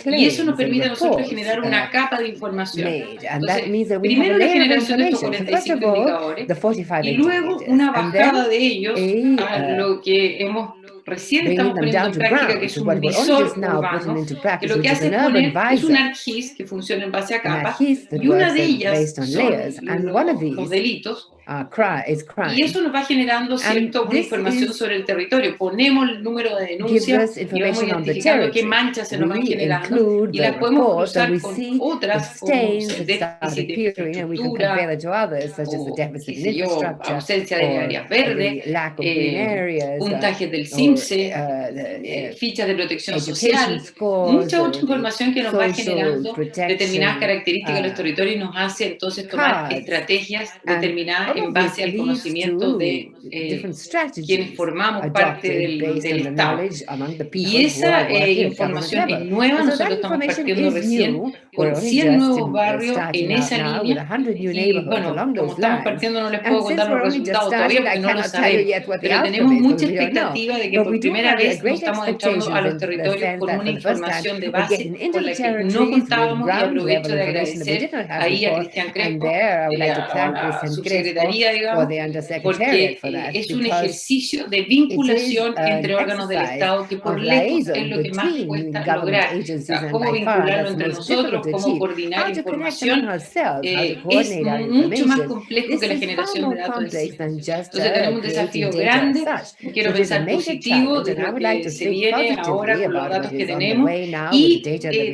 y eso nos permite a nosotros generar una capa de información. Entonces, primero la generación de estos 45 indicadores, y luego una bajada de ellos a lo que recién estamos poniendo en práctica, que es un visor urbano, que lo que hace es poner es un ArcGIS que funciona en base a capas, y una de ellas son los delitos, y eso nos va generando una información sobre el territorio. Ponemos el número de denuncias y vamos identificando qué manchas se nos van generando, y las podemos cruzar con otras como déficit de infraestructura, o qué sé yo, ausencia de áreas verdes, puntajes del CIMSE, fichas de protección social, mucha otra información que nos va generando determinadas características de los territorios y nos hace entonces tomar estrategias determinadas en base al conocimiento de quienes formamos parte del Estado. Y esa información es nueva, nosotros estamos partiendo recién con 100 nuevos barrios en esa línea, y bueno, como estamos partiendo no les puedo contar los resultados todavía porque no lo sabemos, pero tenemos mucha expectativa de que por primera vez nos estamos entrando a los territorios con una información de base con la que no contábamos, y aprovecho de agradecer ahí a Cristián Crespo, a la subsecretaría, digamos, porque es un ejercicio de vinculación entre órganos del Estado que por lejos es lo que más cuesta lograr. Cómo vincularlo entre nosotros, nosotros cómo coordinar información es mucho más complejo que la generación de datos en sí. Entonces tenemos un desafío grande, quiero pensar positivo de lo que se viene ahora con los datos que tenemos y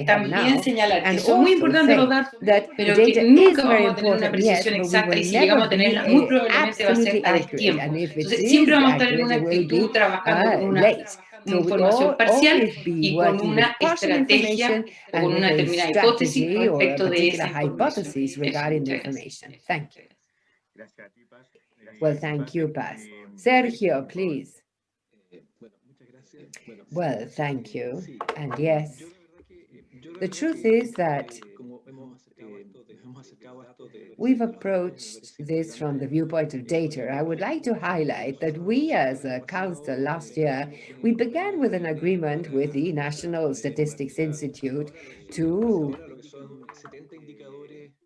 también señalar que son muy importantes los datos, pero que nunca vamos a tener una precisión exacta y si llegamos a tenerla muy probablemente va a ser a destiempo. Entonces siempre vamos a estar en una actitud trabajando con una información parcial y con una estrategia o con una determinada hipótesis respecto de esa información. Thank you. Well, thank you, Paz. Sergio, please. Well, thank you. And yes, the truth is that we've approached this from the viewpoint of data. I would like to highlight that we as a council last year, we began with an agreement with the National Statistics Institute to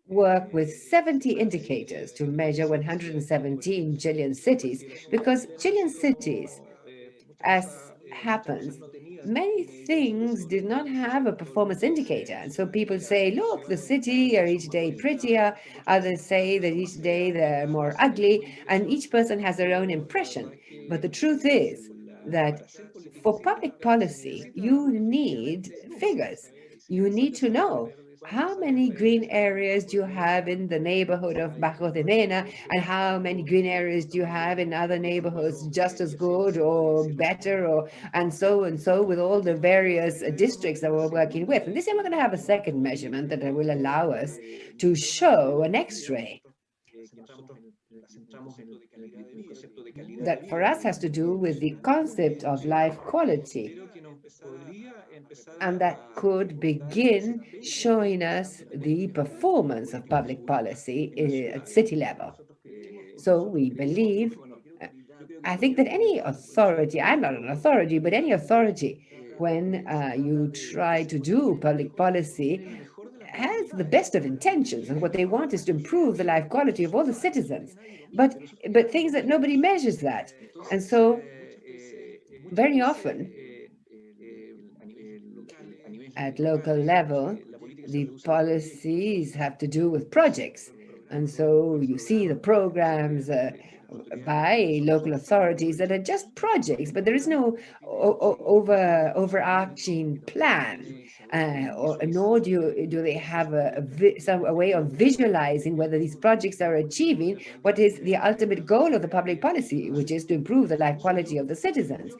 work with 70 indicators to measure 117 Chilean cities, because Chilean cities, as happens, many things did not have a performance indicator. And so people say, look, the city are each day prettier. Others say that each day they're more ugly. And each person has their own impression. But the truth is that for public policy, you need figures. You need to know how many green areas do you have in the neighborhood of Bajo de Mena, and how many green areas do you have in other neighborhoods just as good or better, or and so with all the various districts that we're working with. And this year we're going to have a second measurement that will allow us to show an X-ray that for us has to do with the concept of life quality, and that could begin showing us the performance of public policy at city level. So we believe, I think that any authority, I'm not an authority, but any authority, when you try to do public policy, has the best of intentions, and what they want is to improve the life quality of all the citizens, but things that nobody measures that. And so very often at local level, the policies have to do with projects. And so you see the programs by local authorities that are just projects, but there is no overarching plan, nor do they have a way of visualizing whether these projects are achieving what is the ultimate goal of the public policy, which is to improve the life quality of the citizens.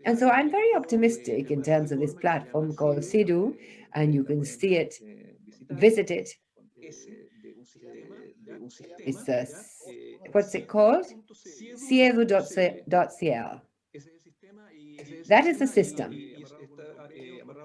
And so I'm very optimistic in terms of this platform called CIDU, and you can see it, visit it. It's what's it called? Ciedu.cl. That is the system,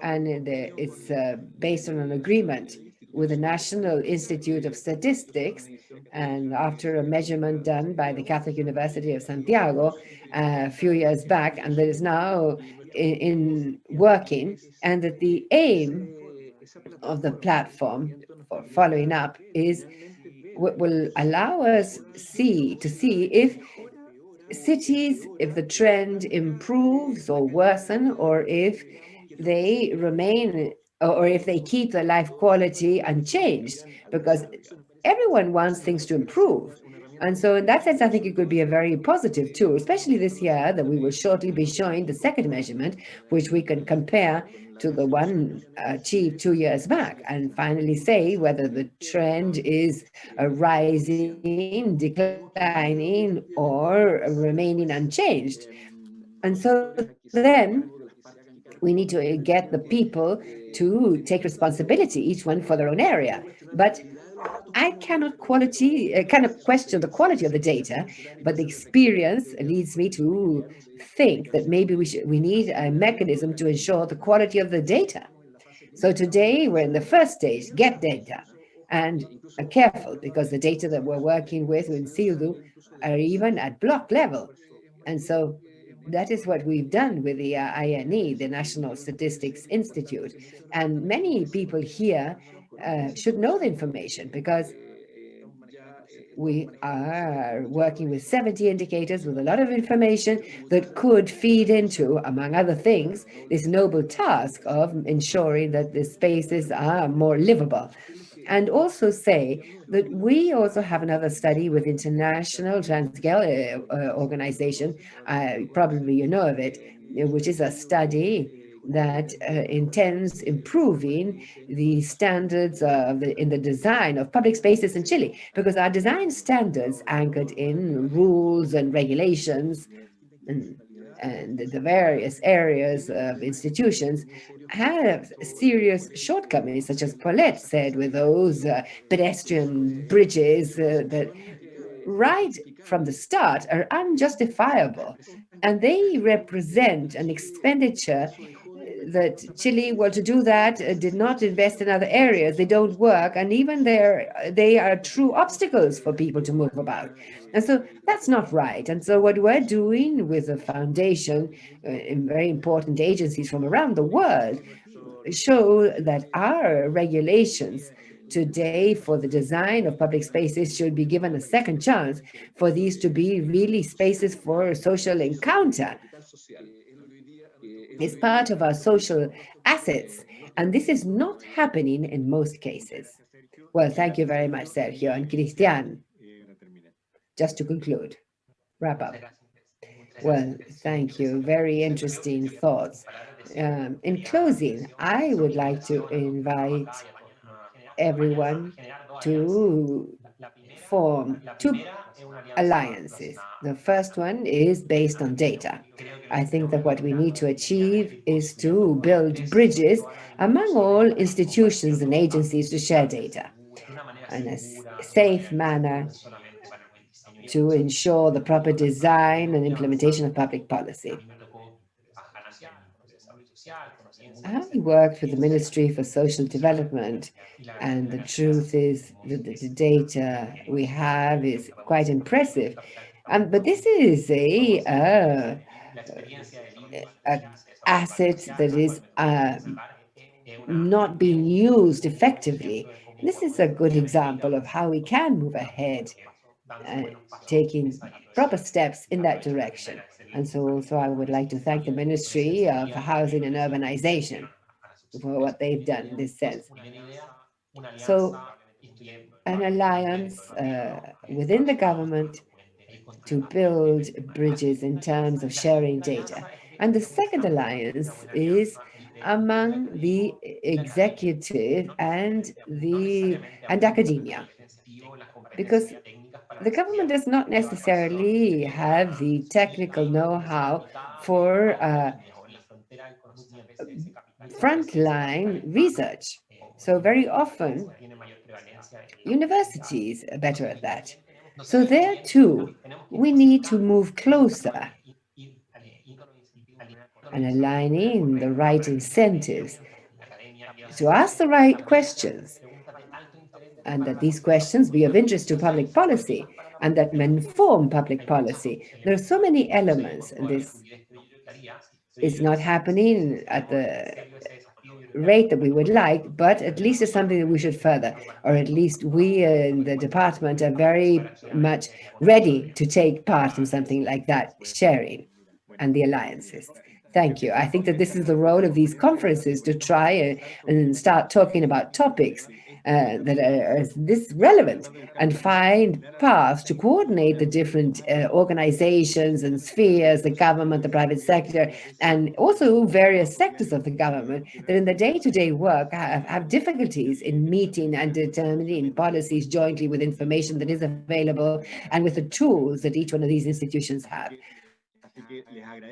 and it's based on an agreement with the National Institute of Statistics, and after a measurement done by the Catholic University of Santiago a few years back, and that is now in working, and that the aim of the platform for following up is what will allow us to see if cities, if the trend improves or worsen, or if they remain, or if they keep the life quality unchanged, because everyone wants things to improve. And so in that sense, I think it could be a very positive tool, especially this year that we will shortly be showing the second measurement, which we can compare to the one achieved 2 years back, and finally say whether the trend is rising, declining, or remaining unchanged. And so then we need to get the people to take responsibility, each one for their own area. But I cannot question the quality of the data, but the experience leads me to think that maybe we need a mechanism to ensure the quality of the data. So today we're in the first stage, get data, and are careful because the data that we're working with in CIDU are even at block level. And so that is what we've done with the INE, the National Statistics Institute. And many people here should know the information, because We are working with 70 indicators with a lot of information that could feed into, among other things, this noble task of ensuring that the spaces are more livable. And also say that we also have another study with International Transgale organization, probably you know of it, which is a study that intends improving the standards in the design of public spaces in Chile, because our design standards anchored in rules and regulations and the various areas of institutions have serious shortcomings, such as Paulette said, with those pedestrian bridges that right from the start are unjustifiable, and they represent an expenditure that Chile, well, to do that, did not invest in other areas. They don't work, and even they are true obstacles for people to move about. And so that's not right. And so what we're doing with the foundation, in very important agencies from around the world, show that our regulations today for the design of public spaces should be given a second chance for these to be really spaces for social encounter. It's part of our social assets, and this is not happening in most cases. Well, thank you very much, Sergio and Cristián. Just to conclude, wrap up. Well, thank you. Very interesting thoughts. In closing, I would like to invite everyone to form two alliances. The first one is based on data. I think that what we need to achieve is to build bridges among all institutions and agencies to share data in a safe manner to ensure the proper design and implementation of public policy. I worked with the Ministry for Social Development, and the truth is that the data we have is quite impressive. But this is a asset that is not being used effectively. This is a good example of how we can move ahead, taking proper steps in that direction. And so also I would like to thank the Ministry of Housing and Urbanization for what they've done in this sense. So an alliance within the government to build bridges in terms of sharing data. And the second alliance is among the executive and academia, because the government does not necessarily have the technical know-how for frontline research. So very often, universities are better at that. So there too, we need to move closer and aligning the right incentives to ask the right questions, and that these questions be of interest to public policy and that inform public policy. There are so many elements, and this is not happening at the rate that we would like, but at least it's something that we should further, or at least we in the department are very much ready to take part in something like that, sharing and the alliances. Thank you. I think that this is the role of these conferences, to try and start talking about topics that are this relevant and find paths to coordinate the different organizations and spheres, the government, the private sector, and also various sectors of the government that in the day-to-day work have difficulties in meeting and determining policies jointly with information that is available and with the tools that each one of these institutions have.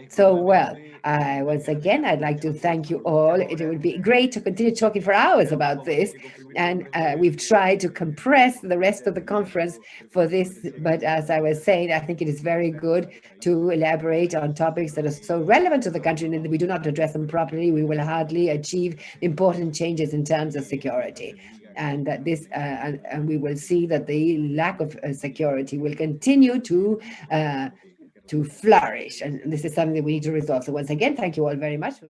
So, well, once again, I'd like to thank you all. It would be great to continue talking for hours about this. And we've tried to compress the rest of the conference for this. But as I was saying, I think it is very good to elaborate on topics that are so relevant to the country. And if we do not address them properly, we will hardly achieve important changes in terms of security. And that this, and we will see that the lack of security will continue to flourish. And this is something that we need to resolve. So once again, thank you all very much.